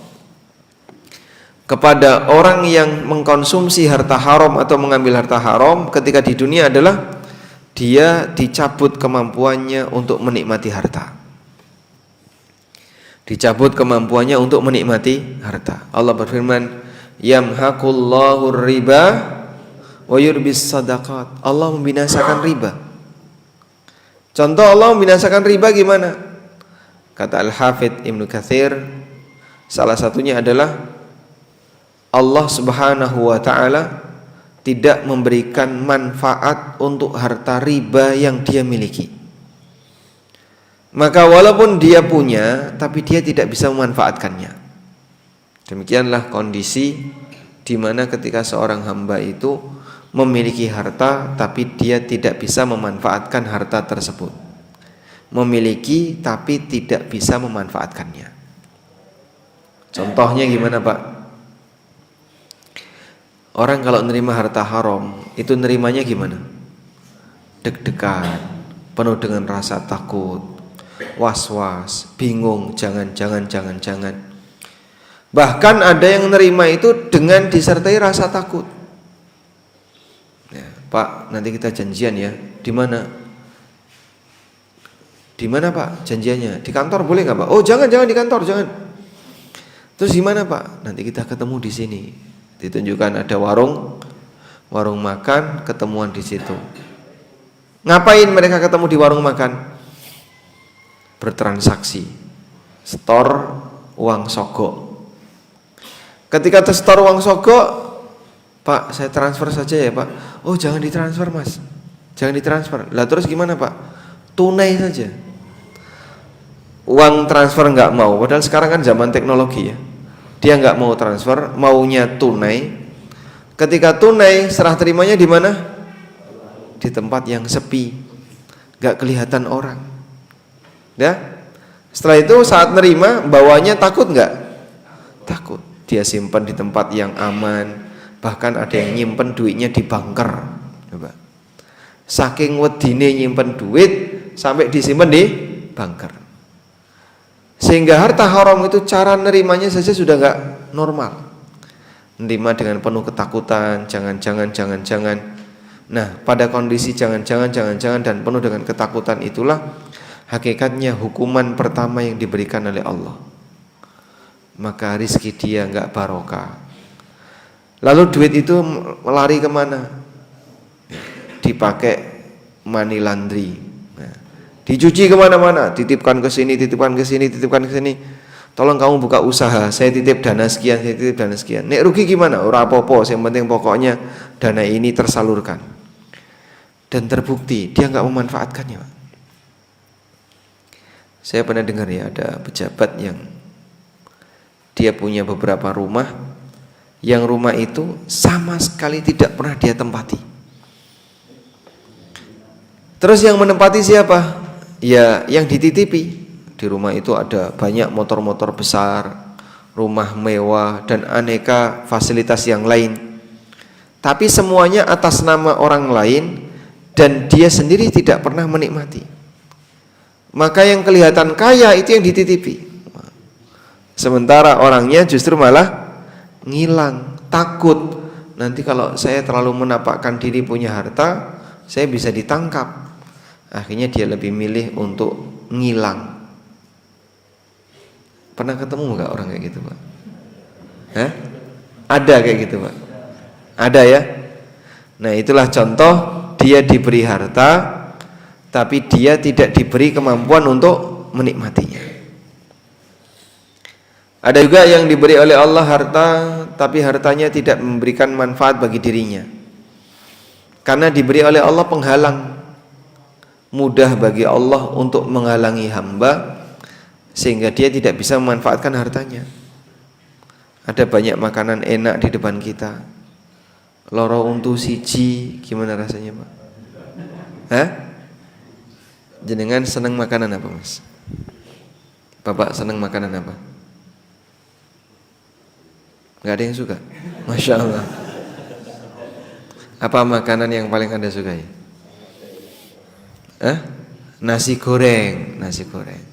kepada orang yang mengkonsumsi harta haram atau mengambil harta haram ketika di dunia adalah dia dicabut kemampuannya untuk menikmati harta. Dicabut kemampuannya untuk menikmati harta. Allah berfirman, yamhaqullahu riba wa yurbis sadaqat. Allah membinasakan riba. Contoh Allah membinasakan riba gimana? Kata Al-Hafidz Ibnu Katsir, salah satunya adalah Allah Subhanahu wa taala tidak memberikan manfaat untuk harta riba yang dia miliki. Maka walaupun dia punya, tapi dia tidak bisa memanfaatkannya. Demikianlah kondisi di mana ketika seorang hamba itu memiliki harta tapi dia tidak bisa memanfaatkan harta tersebut. Memiliki tapi tidak bisa memanfaatkannya. Contohnya gimana, Pak? Orang kalau nerima harta haram itu nerimanya gimana? Deg-degan, penuh dengan rasa takut, was-was, bingung, jangan. Bahkan ada yang nerima itu dengan disertai rasa takut. Ya, Pak, nanti kita janjian ya. Di mana? Di mana, Pak? Janjiannya di kantor boleh nggak, Pak? Oh, jangan di kantor, jangan. Terus di mana, Pak? Nanti kita ketemu di sini. Ditunjukkan ada warung makan, ketemuan di situ. Ngapain mereka ketemu di warung makan? Bertransaksi, setor uang sogok. Ketika setor uang sogok, Pak, saya transfer saja ya, Pak. Oh, jangan ditransfer, Mas, jangan ditransfer. Lah terus gimana, Pak? Tunai saja. Uang transfer nggak mau, padahal sekarang kan zaman teknologi ya. Dia nggak mau transfer, maunya tunai. Ketika tunai, serah terimanya di mana? Di tempat yang sepi, nggak kelihatan orang. Ya, setelah itu saat nerima, bawanya takut nggak? Takut. Dia simpan di tempat yang aman. Bahkan ada yang nyimpen duitnya di bunker. Coba. Saking wedine nyimpen duit sampai disimpan di bunker. Sehingga harta haram itu cara nerimanya saja sudah nggak normal. Nerima dengan penuh ketakutan, jangan. Nah, pada kondisi jangan dan penuh dengan ketakutan itulah hakikatnya hukuman pertama yang diberikan oleh Allah. Maka rizki dia nggak barokah. Lalu duit itu lari kemana? dipakai money laundry. Nah, dicuci kemana-mana, titipkan ke sini, titipkan ke sini, titipkan ke sini. Tolong kamu buka usaha, saya titip dana sekian, saya titip dana sekian. Nek rugi gimana? Ora apa-apa, yang penting pokoknya dana ini tersalurkan. Dan terbukti dia nggak memanfaatkannya, Pak. Saya pernah dengar ya, ada pejabat yang dia punya beberapa rumah, yang rumah itu sama sekali tidak pernah dia tempati. Terus yang menempati siapa? Ya yang dititipi. Di rumah itu ada banyak motor-motor besar, rumah mewah, dan aneka fasilitas yang lain. Tapi semuanya atas nama orang lain, dan dia sendiri tidak pernah menikmati. Maka yang kelihatan kaya itu yang dititipi. Sementara orangnya justru malah ngilang, takut. Nanti kalau saya terlalu menampakkan diri punya harta, saya bisa ditangkap. Akhirnya dia lebih milih untuk ngilang. Pernah ketemu nggak orang kayak gitu, Pak? Hah? Ada kayak gitu, Pak? Ada ya? Nah, itulah contoh dia diberi harta, tapi dia tidak diberi kemampuan untuk menikmatinya. Ada juga yang diberi oleh Allah harta, tapi hartanya tidak memberikan manfaat bagi dirinya. Karena diberi oleh Allah penghalang. Mudah bagi Allah untuk menghalangi hamba, sehingga dia tidak bisa memanfaatkan hartanya. Ada banyak makanan enak di depan kita. Loro untu siji, gimana rasanya, Pak? Hah? Jenengan senang makanan apa, Mas? Bapak senang makanan apa? Gak ada yang suka? Masya Allah. Apa makanan yang paling Anda sukai? Hah? Nasi goreng, nasi goreng.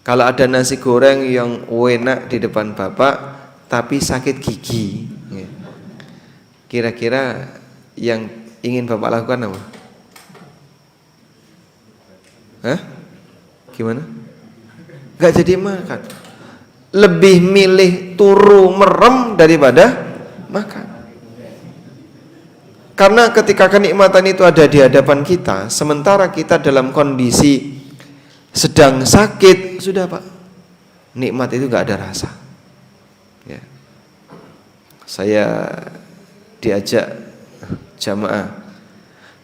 Kalau ada nasi goreng yang enak di depan Bapak, tapi sakit gigi, kira-kira yang ingin Bapak lakukan apa? Hah? Gimana? Gak jadi makan. Lebih milih turu merem daripada makan. Karena ketika kenikmatan itu ada di hadapan kita, sementara kita dalam kondisi sedang sakit, sudah Pak, nikmat itu gak ada rasa ya. Saya diajak jamaah,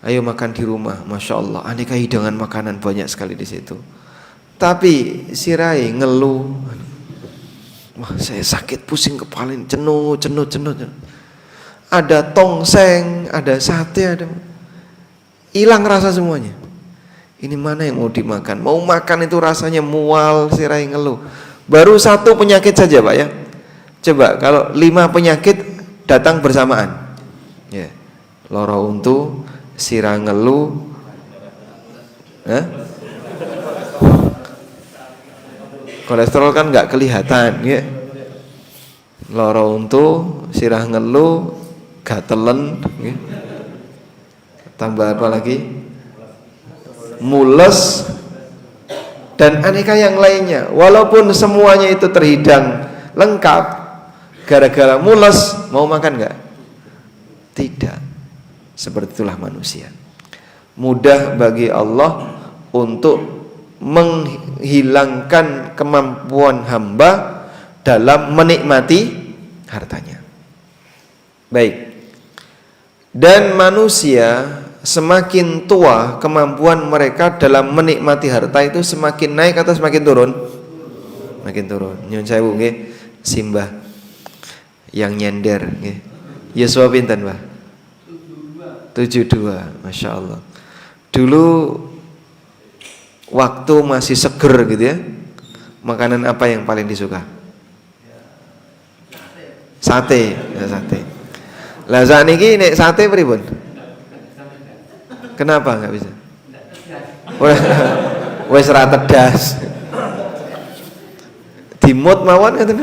ayo makan di rumah, Masya Allah, aneka hidangan makanan banyak sekali di situ. Tapi si Rai ngeluh, wah saya sakit, pusing kepala, jenuh. Ada tongseng, ada sate, ada, hilang rasa semuanya. Ini mana yang mau dimakan? Mau makan itu rasanya mual, si Rai ngeluh. Baru satu penyakit saja, Pak ya. Coba kalau 5 penyakit datang bersamaan. Ya. Loro untu, sirah ngeluh. Hah? Kolesterol kan nggak kelihatan, ya. Loro untu, sirah ngeluh, gatelen, ya. Tambah apa lagi? Mules dan aneka yang lainnya. Walaupun semuanya itu terhidang lengkap, gara-gara mules mau makan enggak? Tidak. Seperti itulah manusia. Mudah bagi Allah untuk menghilangkan kemampuan hamba dalam menikmati hartanya. Baik. Dan manusia semakin tua, kemampuan mereka dalam menikmati harta itu semakin naik atau semakin turun? Makin turun. Nyun sewu nggih, simbah yang nyender nggih. Yuswa pinten, Pak? 72. Masya Allah. Dulu waktu masih seger gitu ya, makanan apa yang paling disuka? Sate, ya sate. Lah sakniki nek sate pripun? Kenapa nggak bisa? Wes ra tedas. Dimut mawon ngoten.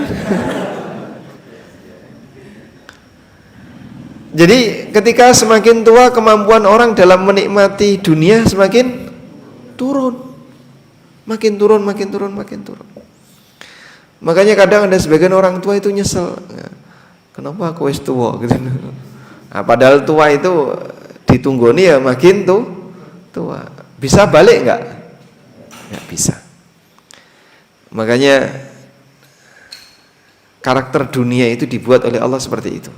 Jadi ketika semakin tua, kemampuan orang dalam menikmati dunia semakin turun. Makin turun. Makanya kadang ada sebagian orang tua itu nyesel. Kenapa aku wis tua gitu. Nah, padahal tua itu ditunggoni ya makin tua. Bisa balik enggak? Enggak bisa. Makanya karakter dunia itu dibuat oleh Allah seperti itu.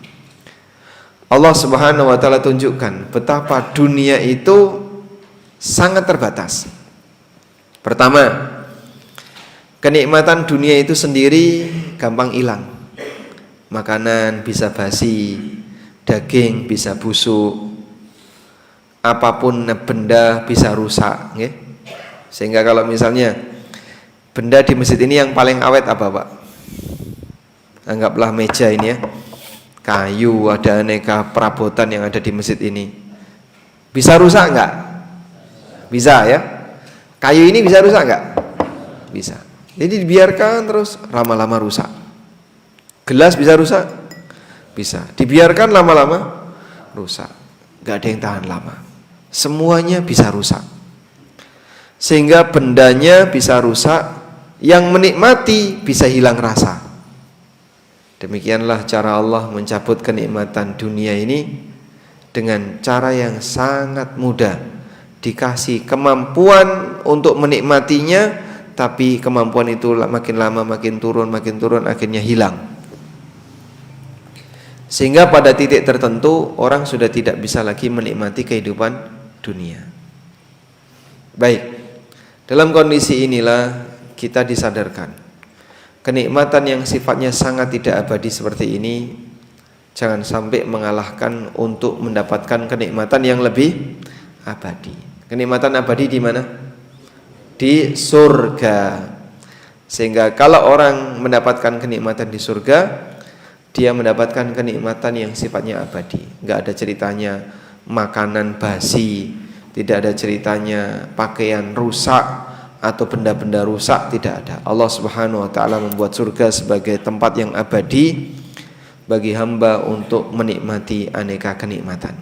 Allah Subhanahu wa taala tunjukkan betapa dunia itu sangat terbatas. Pertama, kenikmatan dunia itu sendiri gampang hilang. Makanan bisa basi, daging bisa busuk, apapun benda bisa rusak, okay? Sehingga kalau misalnya benda di masjid ini yang paling awet apa, Pak? Anggaplah meja ini ya, kayu, ada aneka perabotan yang ada di masjid ini. Bisa rusak enggak? Bisa ya. Kayu ini bisa rusak enggak? Bisa. Jadi dibiarkan terus lama-lama rusak. Gelas bisa rusak? Bisa. Dibiarkan lama-lama rusak. Enggak ada yang tahan lama. Semuanya bisa rusak. Sehingga bendanya bisa rusak, yang menikmati bisa hilang rasa. Demikianlah cara Allah mencabut kenikmatan dunia ini dengan cara yang sangat mudah. Dikasih kemampuan untuk menikmatinya, tapi kemampuan itu makin lama makin turun, akhirnya hilang. Sehingga pada titik tertentu orang sudah tidak bisa lagi menikmati kehidupan dunia. Baik, dalam kondisi inilah kita disadarkan, kenikmatan yang sifatnya sangat tidak abadi seperti ini jangan sampai mengalahkan untuk mendapatkan kenikmatan yang lebih abadi. Kenikmatan abadi di mana? Di surga. Sehingga kalau orang mendapatkan kenikmatan di surga, dia mendapatkan kenikmatan yang sifatnya abadi. Enggak ada ceritanya makanan basi, tidak ada ceritanya pakaian rusak atau benda-benda rusak, tidak ada. Allah Subhanahu wa taala membuat surga sebagai tempat yang abadi bagi hamba untuk menikmati aneka kenikmatan.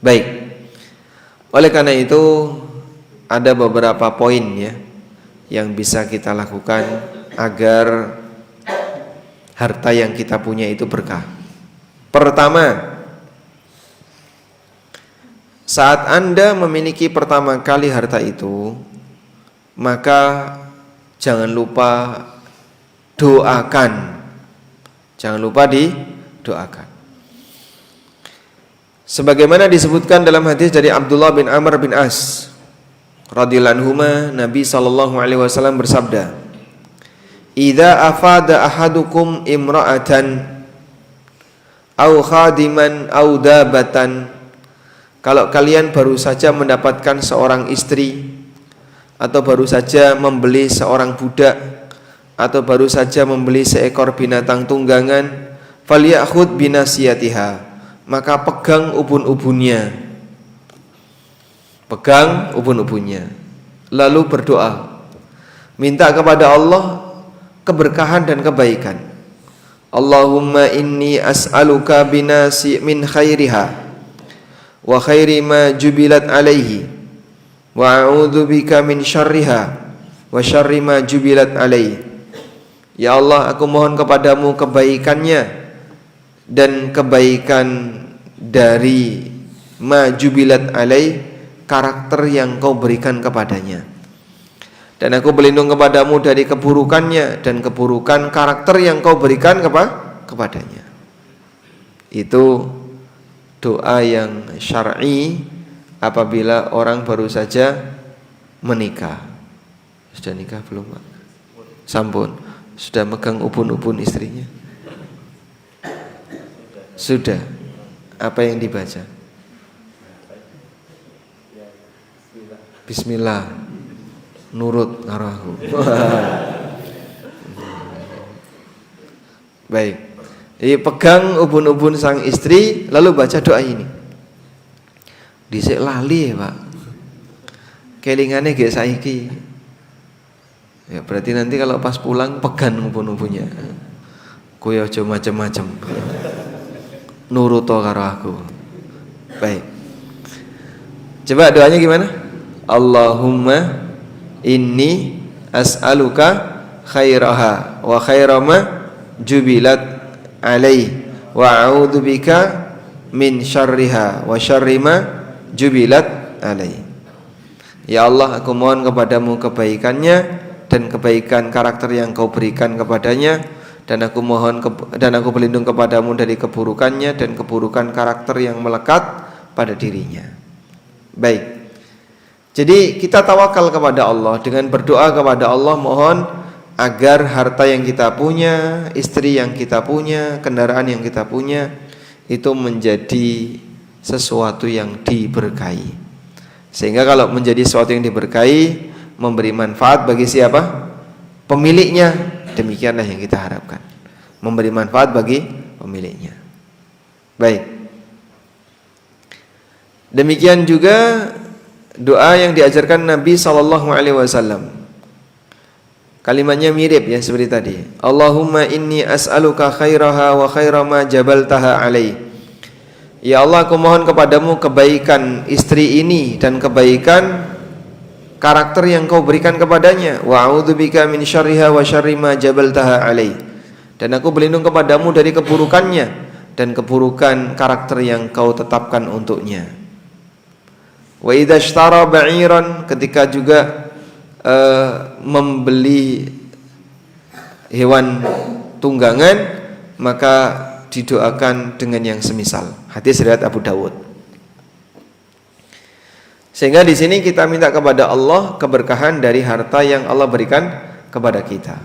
Baik. Oleh karena itu ada beberapa poin ya yang bisa kita lakukan agar harta yang kita punya itu berkah. Pertama, saat Anda memiliki pertama kali harta itu, maka jangan lupa doakan. Jangan lupa didoakan. Sebagaimana disebutkan dalam hadis dari Abdullah bin Amr bin As radhiyallahu anhuma, Nabi sallallahu alaihi wasallam bersabda, "Idza afada ahadukum imra'atan aw khadiman aw dabatan." Kalau kalian baru saja mendapatkan seorang istri, atau baru saja membeli seorang budak, atau baru saja membeli seekor binatang tunggangan, falyakhud binasiyatiha, maka pegang ubun-ubunnya. Pegang ubun-ubunnya. Lalu berdoa, minta kepada Allah keberkahan dan kebaikan. Allahumma inni as'aluka binasi min khairiha wa khairi ma jubilat alaihi wa a'udzubika min syarriha wa syarri ma jubilat alaihi. Ya Allah, aku mohon kepadamu kebaikannya dan kebaikan dari ma jubilat alaihi, karakter yang kau berikan kepadanya. Dan aku berlindung kepadamu dari keburukannya dan keburukan karakter yang kau berikan kepadanya. Itu doa yang syar'i apabila orang baru saja menikah. Sudah nikah belum, Pak? Sampun. Sudah megang ubun-ubun istrinya? Sudah. Apa yang dibaca? Bismillah. Nurut ngarahu. Baik. Jadi pegang ubun-ubun sang istri, lalu baca doa ini. Dhisik lali ya, Pak. Kelingane ge saiki. Ya berarti nanti kalau pas pulang pegang ubun-ubunnya. Kowe aja macem-macem. Nurut karo aku. Baik. Coba doanya gimana? Allahumma inni as'aluka khairaha wa khairama jubilat alaih wa a'udzubika min syarriha wa syarri ma jubilat alai. Ya Allah, aku mohon kepadamu kebaikannya dan kebaikan karakter yang kau berikan kepadanya, dan aku berlindung kepadamu dari keburukannya dan keburukan karakter yang melekat pada dirinya. Baik. Jadi kita tawakal kepada Allah dengan berdoa kepada Allah, mohon agar harta yang kita punya, istri yang kita punya, kendaraan yang kita punya itu menjadi sesuatu yang diberkahi. Sehingga kalau menjadi sesuatu yang diberkahi, memberi manfaat bagi siapa? Pemiliknya. Demikianlah yang kita harapkan. Memberi manfaat bagi pemiliknya. Baik. Demikian juga doa yang diajarkan Nabi SAW. Kalimatnya mirip ya seperti tadi. Allahumma inni as'aluka khairaha wa khaira ma jabaltaha alaih. Ya Allah, aku mohon kepadamu kebaikan istri ini dan kebaikan karakter yang kau berikan kepadanya. Wa a'udzubika min syarriha wa syarri ma jabaltaha alaih. Dan aku berlindung kepadamu dari keburukannya dan keburukan karakter yang kau tetapkan untuknya. Wa idza ishtara ba'iran, ketika juga membeli hewan tunggangan, maka didoakan dengan yang semisal. Hadis riwayat Abu Dawud. Sehingga di sini kita minta kepada Allah keberkahan dari harta yang Allah berikan kepada kita.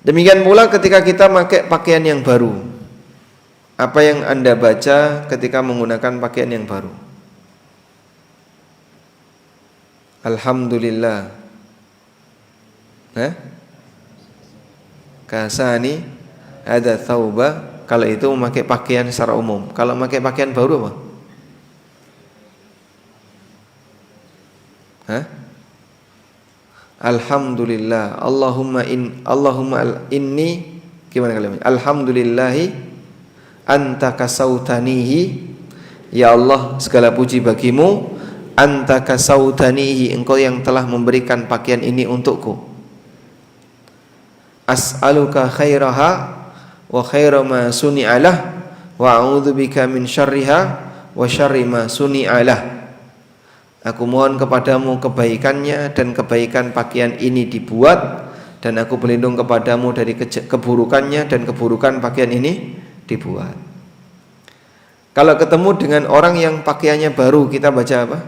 Demikian pula ketika kita pakai pakaian yang baru. Apa yang Anda baca ketika menggunakan pakaian yang baru? Alhamdulillah. Kasani ada thauba, kalau itu memakai pakaian secara umum. Kalau memakai pakaian baru apa? Alhamdulillah. Allahumma inni, gimana kalimatnya? Alhamdulillahi anta kasautanihi. Ya Allah, segala puji bagimu. Anta kasautanihi, engkau yang telah memberikan pakaian ini untukku. As'aluka khairaha wa khaira ma suni'alah wa a'udzubika min syarriha wa syarri ma suni'alah. Aku mohon kepadamu kebaikannya dan kebaikan pakaian ini dibuat, dan aku berlindung kepadamu dari keburukannya dan keburukan pakaian ini dibuat. Kalau ketemu dengan orang yang pakaiannya baru, kita baca apa?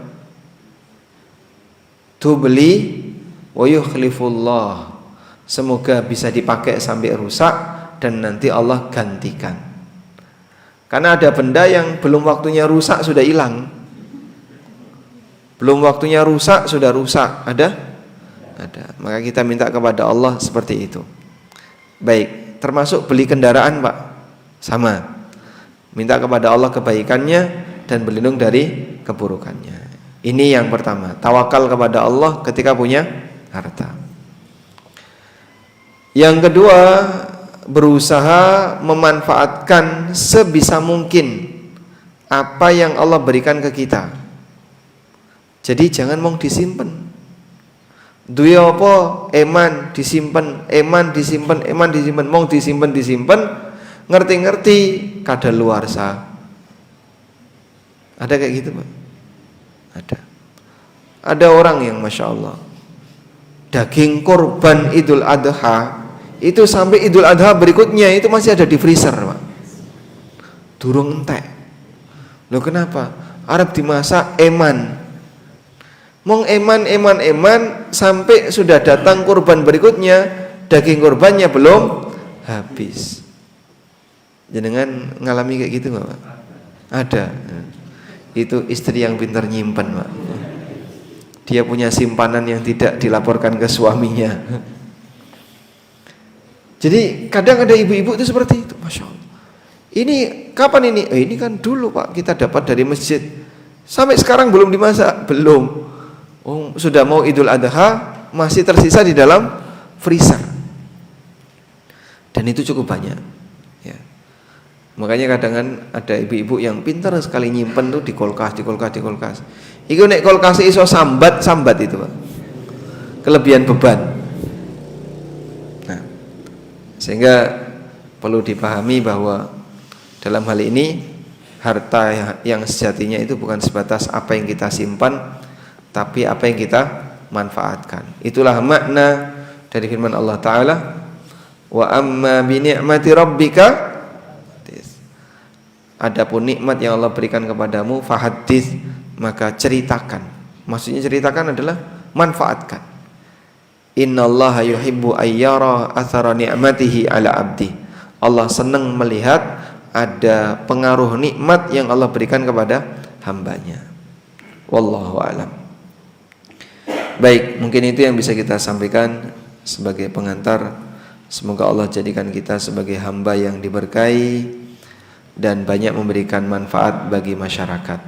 Tubli wa yukhlifullah. Semoga bisa dipakai sampai rusak dan nanti Allah gantikan. Karena ada benda yang belum waktunya rusak sudah hilang. Belum waktunya rusak sudah rusak. Ada? Ada. Maka kita minta kepada Allah seperti itu. Baik, termasuk beli kendaraan, Pak. Sama. Minta kepada Allah kebaikannya dan berlindung dari keburukannya. Ini yang pertama, tawakal kepada Allah ketika punya harta. Yang kedua, berusaha memanfaatkan sebisa mungkin apa yang Allah berikan ke kita. Jadi jangan mau disimpan. Duwe apa? Eman disimpan, mau disimpan, ngerti-ngerti kadaluarsa. Ada kayak gitu, Pak? Ada orang yang Masya Allah, daging korban Idul Adha itu sampai Idul Adha berikutnya itu masih ada di freezer, Pak. Durung entek. Loh kenapa? Arab dimasak eman. Mong eman sampai sudah datang kurban berikutnya, daging kurbannya belum habis. Jenengan ngalami kayak gitu nggak, Pak? Ada. Itu istri yang pintar nyimpan, Pak. Dia punya simpanan yang tidak dilaporkan ke suaminya. Jadi kadang ada ibu-ibu itu seperti itu, Masya Allah. Ini kapan ini? Ini kan dulu, Pak, kita dapat dari masjid. Sampai sekarang belum dimasak, belum. Oh, sudah mau Idul Adha masih tersisa di dalam freezer. Dan itu cukup banyak. Ya. Makanya kadang ada ibu-ibu yang pintar sekali nyimpen tuh di kulkas. Iku nek kulkas iso sambat itu, Pak. Kelebihan beban. Nah, sehingga perlu dipahami bahwa dalam hal ini harta yang sejatinya itu bukan sebatas apa yang kita simpan, tapi apa yang kita manfaatkan. Itulah makna dari firman Allah Ta'ala, wa amma bi ni'mati rabbika, adapun nikmat yang Allah berikan kepadamu, fahadits, maka ceritakan. Maksudnya ceritakan adalah manfaatkan. Innallaha yuhibbu ayyara athara ni'matihi ala abdi. Allah senang melihat ada pengaruh nikmat yang Allah berikan kepada hambanya. Wallahu a'lam. Baik, mungkin itu yang bisa kita sampaikan sebagai pengantar. Semoga Allah jadikan kita sebagai hamba yang diberkahi dan banyak memberikan manfaat bagi masyarakat.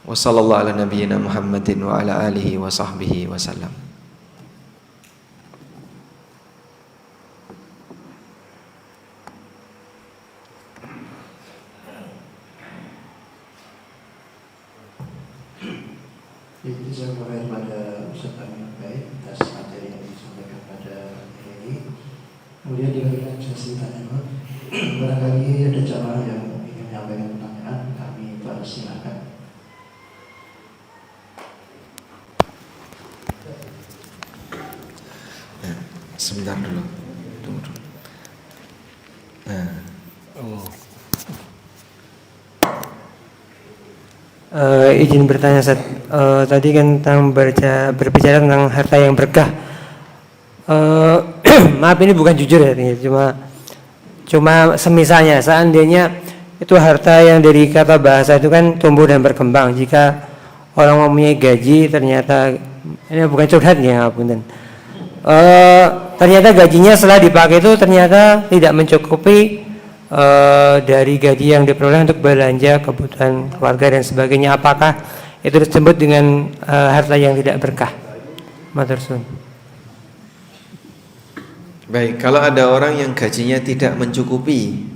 Wa sallallahu ala nabiyyina Muhammadin wa ala alihi wa sahbihi wasallam. Jadi saya mulai pada Ustaz Amin baik atas materi yang disampaikan pada hari ini. Kemudian diberikan sesi tanya jawab. Barangkali ada jamaah yang ingin menyampaikan pertanyaan, kami persilakan. Sebentar dulu. Tunggu dulu. Izin bertanya, Ustaz. Tadi kan tentang berbicara tentang harta yang berkah. Maaf, ini bukan jujur ya, cuma semisalnya seandainya itu harta yang dari kata bahasa itu kan tumbuh dan berkembang. Jika orang mempunyai gaji, ternyata ini bukan curhat ya, ngapunten. Ternyata gajinya setelah dipakai itu ternyata tidak mencukupi dari gaji yang diperoleh untuk belanja kebutuhan keluarga dan sebagainya. Apakah itu disebut dengan harta yang tidak berkah? Matur suwun. Baik, kalau ada orang yang gajinya tidak mencukupi,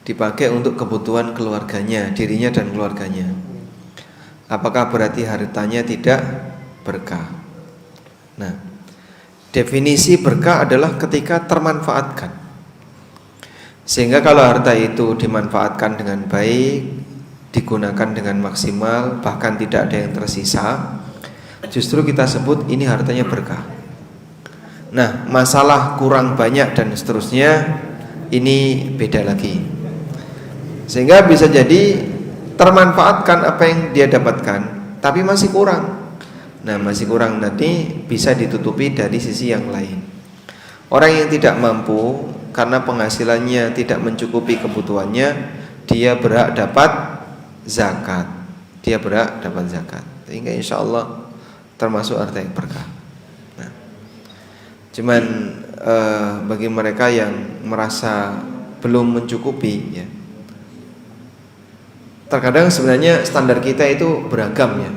dipakai untuk kebutuhan keluarganya, dirinya dan keluarganya, apakah berarti hartanya tidak berkah? Nah, definisi berkah adalah ketika termanfaatkan. Sehingga kalau harta itu dimanfaatkan dengan baik, digunakan dengan maksimal, bahkan tidak ada yang tersisa, justru kita sebut ini hartanya berkah. Nah, masalah kurang banyak dan seterusnya, ini beda lagi. Sehingga bisa jadi termanfaatkan apa yang dia dapatkan, tapi masih kurang. Nah, masih kurang nanti bisa ditutupi dari sisi yang lain. Orang yang tidak mampu karena penghasilannya tidak mencukupi kebutuhannya, dia berhak dapat zakat. Dia berhak dapat zakat. Sehingga insya Allah termasuk harta yang berkah. Nah, cuman bagi mereka yang merasa belum mencukupi, ya, terkadang sebenarnya standar kita itu beragam, ya.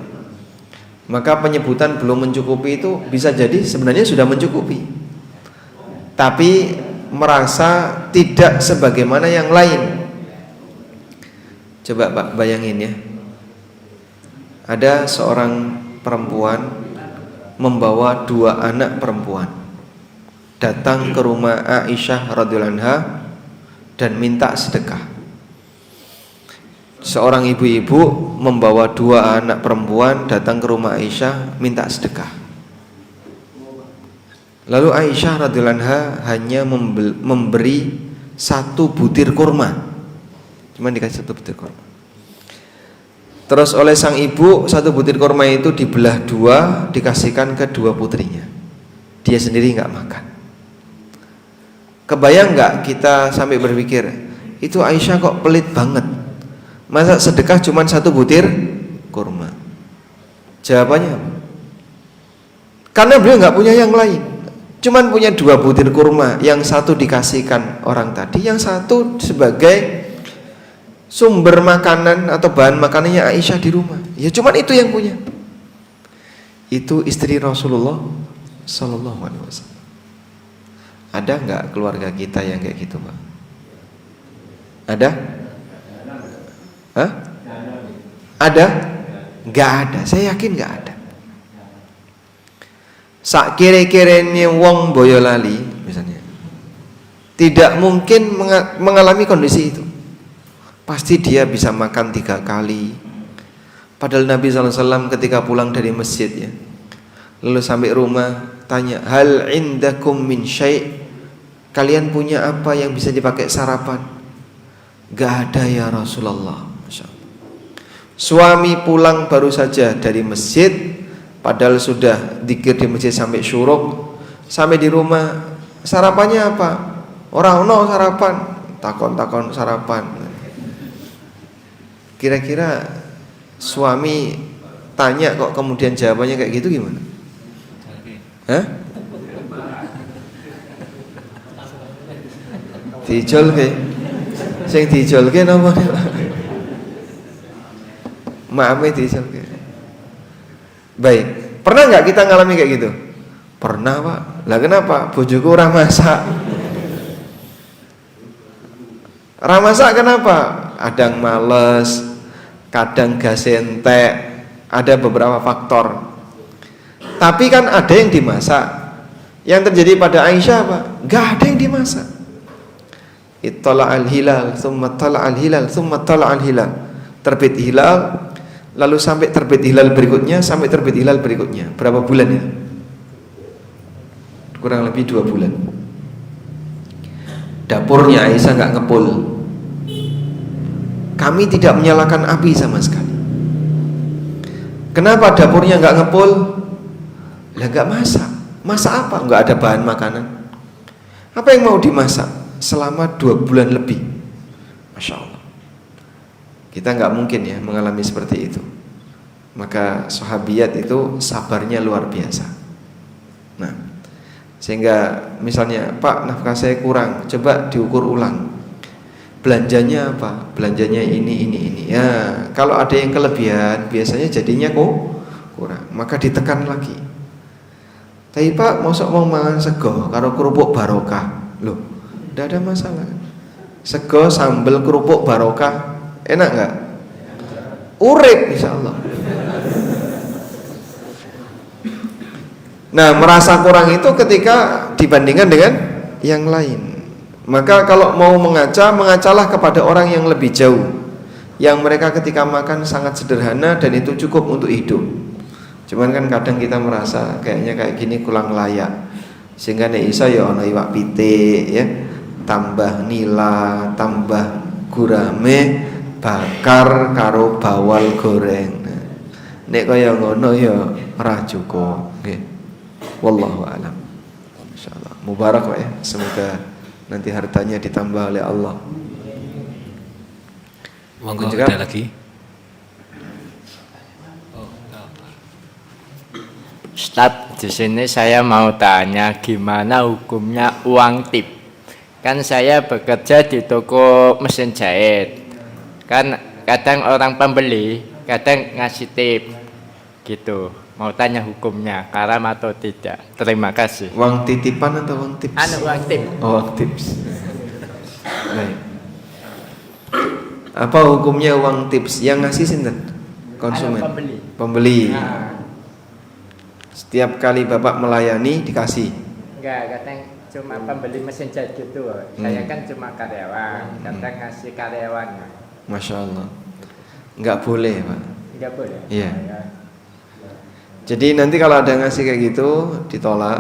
Maka penyebutan belum mencukupi itu bisa jadi sebenarnya sudah mencukupi, tapi merasa tidak sebagaimana yang lain. Coba Pak bayangin ya, ada seorang perempuan membawa 2 anak perempuan datang ke rumah Aisyah radhiyallahu anha dan minta sedekah. Seorang ibu-ibu membawa 2 anak perempuan datang ke rumah Aisyah minta sedekah. Lalu Aisyah radhiyallahu anha hanya memberi 1 butir kurma. Cuma dikasih 1 butir kurma. Terus oleh sang ibu 1 butir kurma itu dibelah 2, dikasihkan ke 2 putrinya. Dia sendiri nggak makan. Kebayang nggak kita sampai berpikir, itu Aisyah kok pelit banget, masa sedekah cuma 1 butir kurma? Jawabannya, karena beliau nggak punya yang lain. Cuman punya 2 butir kurma, yang 1 dikasihkan orang tadi, yang 1 sebagai sumber makanan atau bahan makanannya Aisyah di rumah. Ya cuman itu yang punya. Itu istri Rasulullah Sallallahu Alaihi Wasallam. Ada nggak keluarga kita yang kayak gitu, Pak? Ada? Hah? Ada? Nggak ada. Saya yakin nggak ada. Sak kire-kirene wong Boyolali misalnya tidak mungkin mengalami kondisi itu. pasti dia bisa makan 3 kali. Padahal Nabi SAW ketika pulang dari masjid ya, lalu sampai rumah tanya, hal indakum min syai', kalian punya apa yang bisa dipakai sarapan? Gak ada ya Rasulullah. Masya Allah. Suami pulang baru saja dari masjid, padahal sudah dzikir di masjid sampai syuruk, sampai di rumah sarapannya apa? Orang no sarapan, takon sarapan. Kira-kira suami tanya kok kemudian jawabannya kayak gitu gimana? Hah? Dijolke. Sing dijolke napa? Mame dijolke. Baik. Pernah nggak kita ngalami kayak gitu? Pernah, Pak. Lah kenapa? Bojoku ora masak. Ora masak kenapa? Kadang males, kadang gas entek, ada beberapa faktor. Tapi kan ada yang dimasak. Yang terjadi pada Aisyah apa? Gak ada yang dimasak. Ittala'al hilal, thumma tala'al hilal, thumma tala'al hilal. Terbit hilal, lalu sampai terbit hilal berikutnya, sampai terbit hilal berikutnya. Berapa bulan ya? Kurang lebih 2 bulan. Dapurnya Aisyah gak ngepul. Kami tidak menyalakan api sama sekali. Kenapa dapurnya gak ngepul? Lah gak masak. Masak apa? Gak ada bahan makanan. Apa yang mau dimasak? Selama 2 bulan lebih. Masya Allah. Kita gak mungkin ya mengalami seperti itu. Maka sahabiyat itu sabarnya luar biasa. Nah, sehingga misalnya, Pak, nafkah saya kurang, coba diukur ulang. Belanjanya apa? Belanjanya ini. Ya, kalau ada yang kelebihan, biasanya jadinya kok kurang. Maka ditekan lagi. Tapi Pak, mosok mau mangan sego karo kerupuk barokah. Loh, tidak ada masalah. Sego sambal kerupuk barokah, enak nggak? Urip insyaallah. Nah, merasa kurang itu ketika dibandingkan dengan yang lain. Maka kalau mau mengacalah kepada orang yang lebih jauh, yang mereka ketika makan sangat sederhana dan itu cukup untuk hidup. Cuman kan kadang kita merasa kayaknya kayak gini kurang layak, sehingga nek iso ya ana iwak pitik ya, tambah nila, tambah gurame, bakar karo bawal goreng. Nek kaya ngono ya ora cukup nggih. Wallahu a'lam. Insyaallah mubarak Pak ya, semoga nanti hartanya ditambah oleh Allah. Monggo ada lagi. Ustadz, di sini saya mau tanya gimana hukumnya uang tip. Kan saya bekerja di toko mesin jahit. Kan kadang orang pembeli kadang ngasih tip gitu. Mau tanya hukumnya, haram atau tidak? Terima kasih. Uang titipan atau uang tips? Uang tip. Oh, uang tips. Baik. Apa hukumnya uang tips? Yang ngasih sinten? Konsumen. Pembeli. Nah. Setiap kali Bapak melayani dikasih. Enggak, kadang cuma pembeli mesin jahit gitu. Saya kan cuma karyawan, kadang ngasih karyawannya. Masya Allah. Enggak boleh Pak. Enggak boleh? Iya. Jadi nanti kalau ada ngasih kayak gitu ditolak.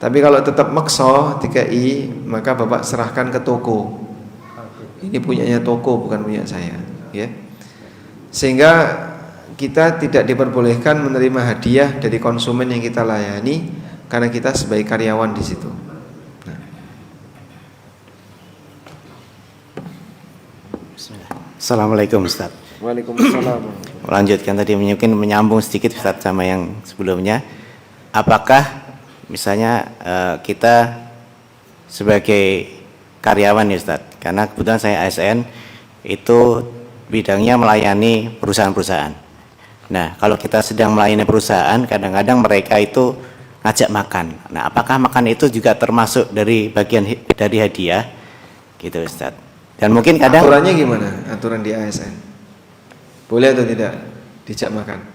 Tapi kalau tetap maksa DKI, maka Bapak serahkan ke toko. Ini punyanya toko, bukan punya saya, ya. Sehingga kita tidak diperbolehkan menerima hadiah dari konsumen yang kita layani karena kita sebagai karyawan di situ. Nah. Assalamualaikum Ustaz. Waalaikumsalam. Melanjutkan tadi mungkin menyambung sedikit Ustaz sama yang sebelumnya. Apakah misalnya kita sebagai karyawan ya Ustaz, karena kebetulan saya ASN itu bidangnya melayani perusahaan-perusahaan. Nah, kalau kita sedang melayani perusahaan, kadang-kadang mereka itu ngajak makan. Nah, apakah makan itu juga termasuk dari bagian dari hadiah? Gitu Ustaz. Dan mungkin kadang aturannya gimana? Aturan di ASN. Boleh atau tidak dijak makan?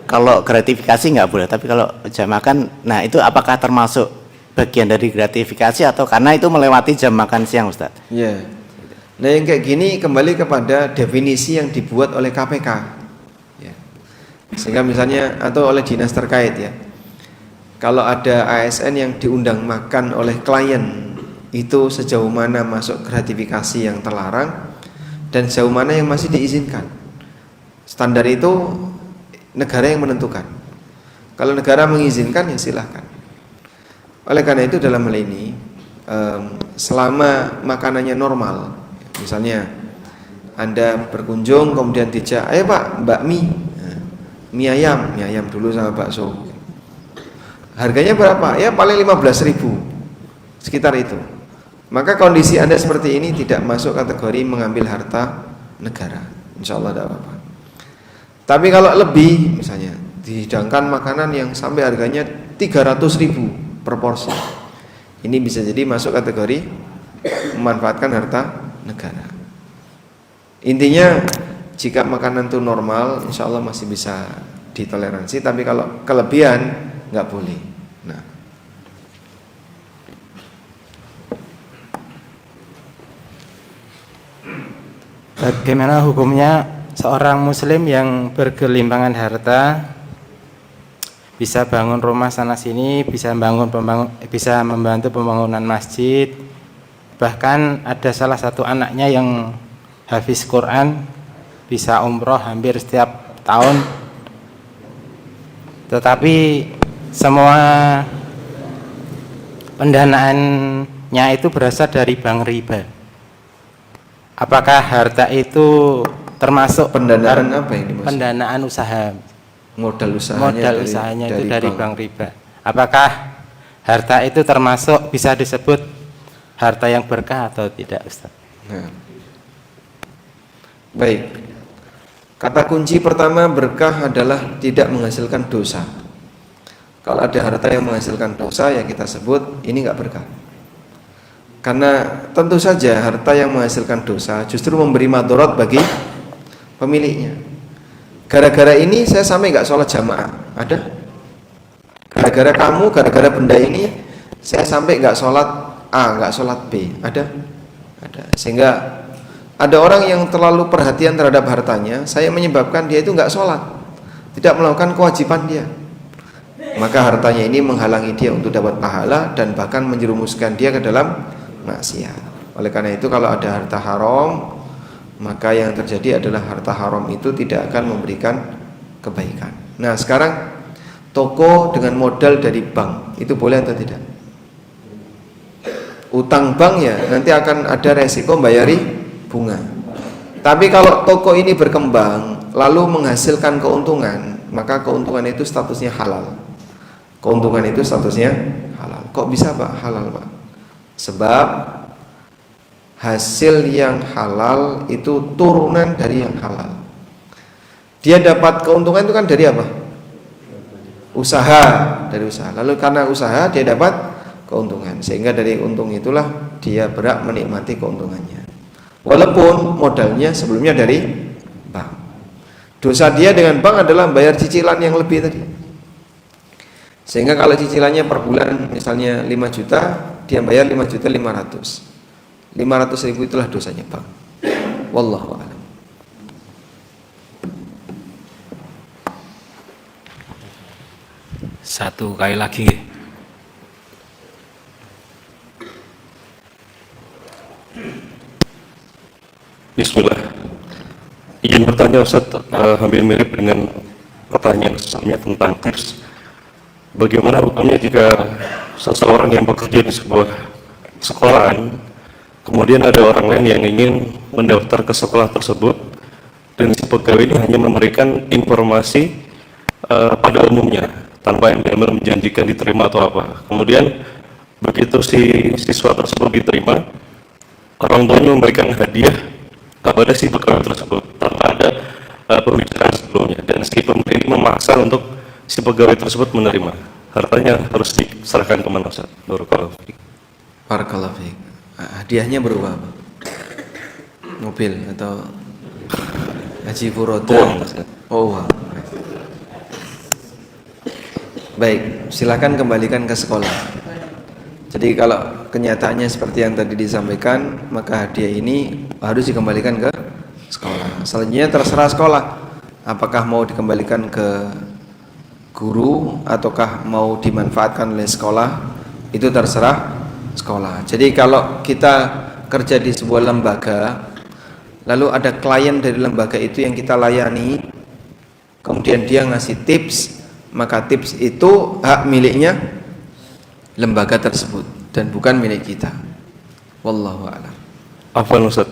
Kalau gratifikasi nggak boleh, tapi kalau jam makan, nah itu apakah termasuk bagian dari gratifikasi atau karena itu melewati jam makan siang Ustaz? Iya. Nah yang kayak gini kembali kepada definisi yang dibuat oleh KPK ya. Sehingga misalnya atau oleh dinas terkait ya, kalau ada ASN yang diundang makan oleh klien, itu sejauh mana masuk gratifikasi yang terlarang dan sejauh mana yang masih diizinkan. Standar itu negara yang menentukan. Kalau negara mengizinkan ya silahkan. Oleh karena itu dalam hal ini selama makanannya normal, misalnya Anda berkunjung kemudian dijak, ayo Pak, bakmi, mie ayam dulu sama bakso. Harganya berapa? Ya paling 15.000, sekitar itu. Maka kondisi Anda seperti ini tidak masuk kategori mengambil harta negara, insya Allah tidak apa-apa. Tapi kalau lebih, misalnya dihidangkan makanan yang sampai harganya 300.000 per porsi, ini bisa jadi masuk kategori memanfaatkan harta negara. Intinya jika makanan itu normal, insya Allah masih bisa ditoleransi. Tapi kalau kelebihan nggak boleh. Nah, bagaimana hukumnya seorang muslim yang bergelimpangan harta, bisa bangun rumah sana sini, bisa membantu pembangunan masjid, bahkan ada salah satu anaknya yang hafiz Quran, bisa umroh hampir setiap tahun, tetapi semua pendanaannya itu berasal dari bank riba. Apakah harta itu termasuk pendanaan apa yang dimaksud? Pendanaan usaha, Modal usahanya itu dari bank riba. Apakah harta itu termasuk bisa disebut harta yang berkah atau tidak, Ustaz? Nah, baik. Kata kunci pertama berkah adalah tidak menghasilkan dosa. Kalau ada harta yang menghasilkan dosa, ya kita sebut ini nggak berkah. Karena tentu saja harta yang menghasilkan dosa justru memberi madarat bagi pemiliknya. Gara-gara ini saya sampai nggak sholat jamaah, ada? Gara-gara kamu, gara-gara benda ini saya sampai nggak sholat A, nggak sholat B, ada? Ada. Sehingga ada orang yang terlalu perhatian terhadap hartanya, saya menyebabkan dia itu nggak sholat, tidak melakukan kewajiban dia. Maka hartanya ini menghalangi dia untuk dapat pahala dan bahkan menjerumuskan dia ke dalam maksiat. Oleh karena itu kalau ada harta haram, maka yang terjadi adalah harta haram itu tidak akan memberikan kebaikan. Nah sekarang toko dengan modal dari bank itu boleh atau tidak? Utang bank ya nanti akan ada resiko bayari bunga. Tapi kalau toko ini berkembang lalu menghasilkan keuntungan, maka keuntungan itu statusnya halal. Keuntungan itu statusnya halal. Kok bisa Pak halal Pak? Sebab hasil yang halal itu turunan dari yang halal. Dia dapat keuntungan itu kan dari apa? Usaha, dari usaha. Lalu karena usaha dia dapat keuntungan, sehingga dari untung itulah dia berhak menikmati keuntungannya. Walaupun modalnya sebelumnya dari bank. Dosa dia dengan bank adalah bayar cicilan yang lebih tadi. Sehingga kalau cicilannya per bulan misalnya 5 juta, dia bayar 5.500.000. 500.000 itulah dosanya bank. Wallahu a'lam. Satu kali lagi. Bismillah. Izin bertanya Ustaz, hampir mirip dengan pertanyaan sebelumnya tentang tips. Bagaimana hukumnya jika seseorang yang bekerja di sebuah sekolahan, kemudian ada orang lain yang ingin mendaftar ke sekolah tersebut, dan si pegawai ini hanya memberikan informasi pada umumnya tanpa embel-embel menjanjikan diterima atau apa. Kemudian begitu si siswa tersebut diterima, orang tuanya memberikan hadiah kepada si pegawai tersebut tanpa ada pembicaraan sebelumnya, dan si pemberi ini memaksa untuk si pegawai tersebut menerima. Hartanya harus diserahkan ke mana Ustaz? Barakallahu fiik. Hadiahnya berupa apa? Mobil atau haji furoda? Oh, wow. Baik, silakan kembalikan ke sekolah. Jadi kalau kenyataannya seperti yang tadi disampaikan, maka hadiah ini harus dikembalikan ke sekolah. Selanjutnya terserah sekolah, apakah mau dikembalikan ke guru ataukah mau dimanfaatkan oleh sekolah, itu terserah sekolah. Jadi kalau kita kerja di sebuah lembaga, lalu ada klien dari lembaga itu yang kita layani, kemudian dia ngasih tips, maka tips itu hak miliknya lembaga tersebut dan bukan milik kita. Wallahu a'lam. Afwan Ustaz,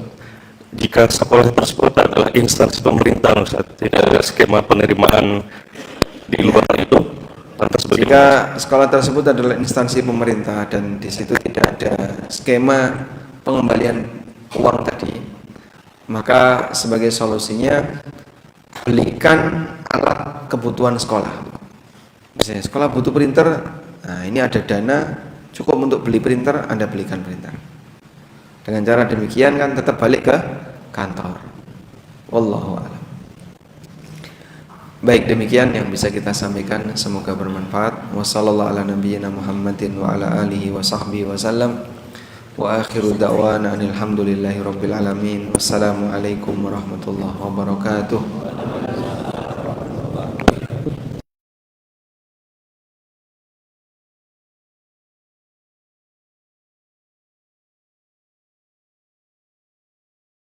jika sekolah tersebut adalah instansi pemerintah Ustaz, tidak ada skema penerimaan di luar itu, lantas bagaimana? Jika sekolah tersebut adalah instansi pemerintah dan di situ tidak ada skema pengembalian uang tadi, maka sebagai solusinya belikan alat kebutuhan sekolah. Misalnya sekolah butuh printer, nah ini ada dana cukup untuk beli printer, Anda belikan printer. Dengan cara demikian kan tetap balik ke kantor. Wallahu a'lam. Baik, demikian yang bisa kita sampaikan, semoga bermanfaat. Wassallallahu ala nabiyyina Muhammadin wa ala alihi wa sahbihi wasallam. Wa akhiru da'wana alhamdulillahi rabbil alamin. Wassalamualaikum warahmatullahi wabarakatuh.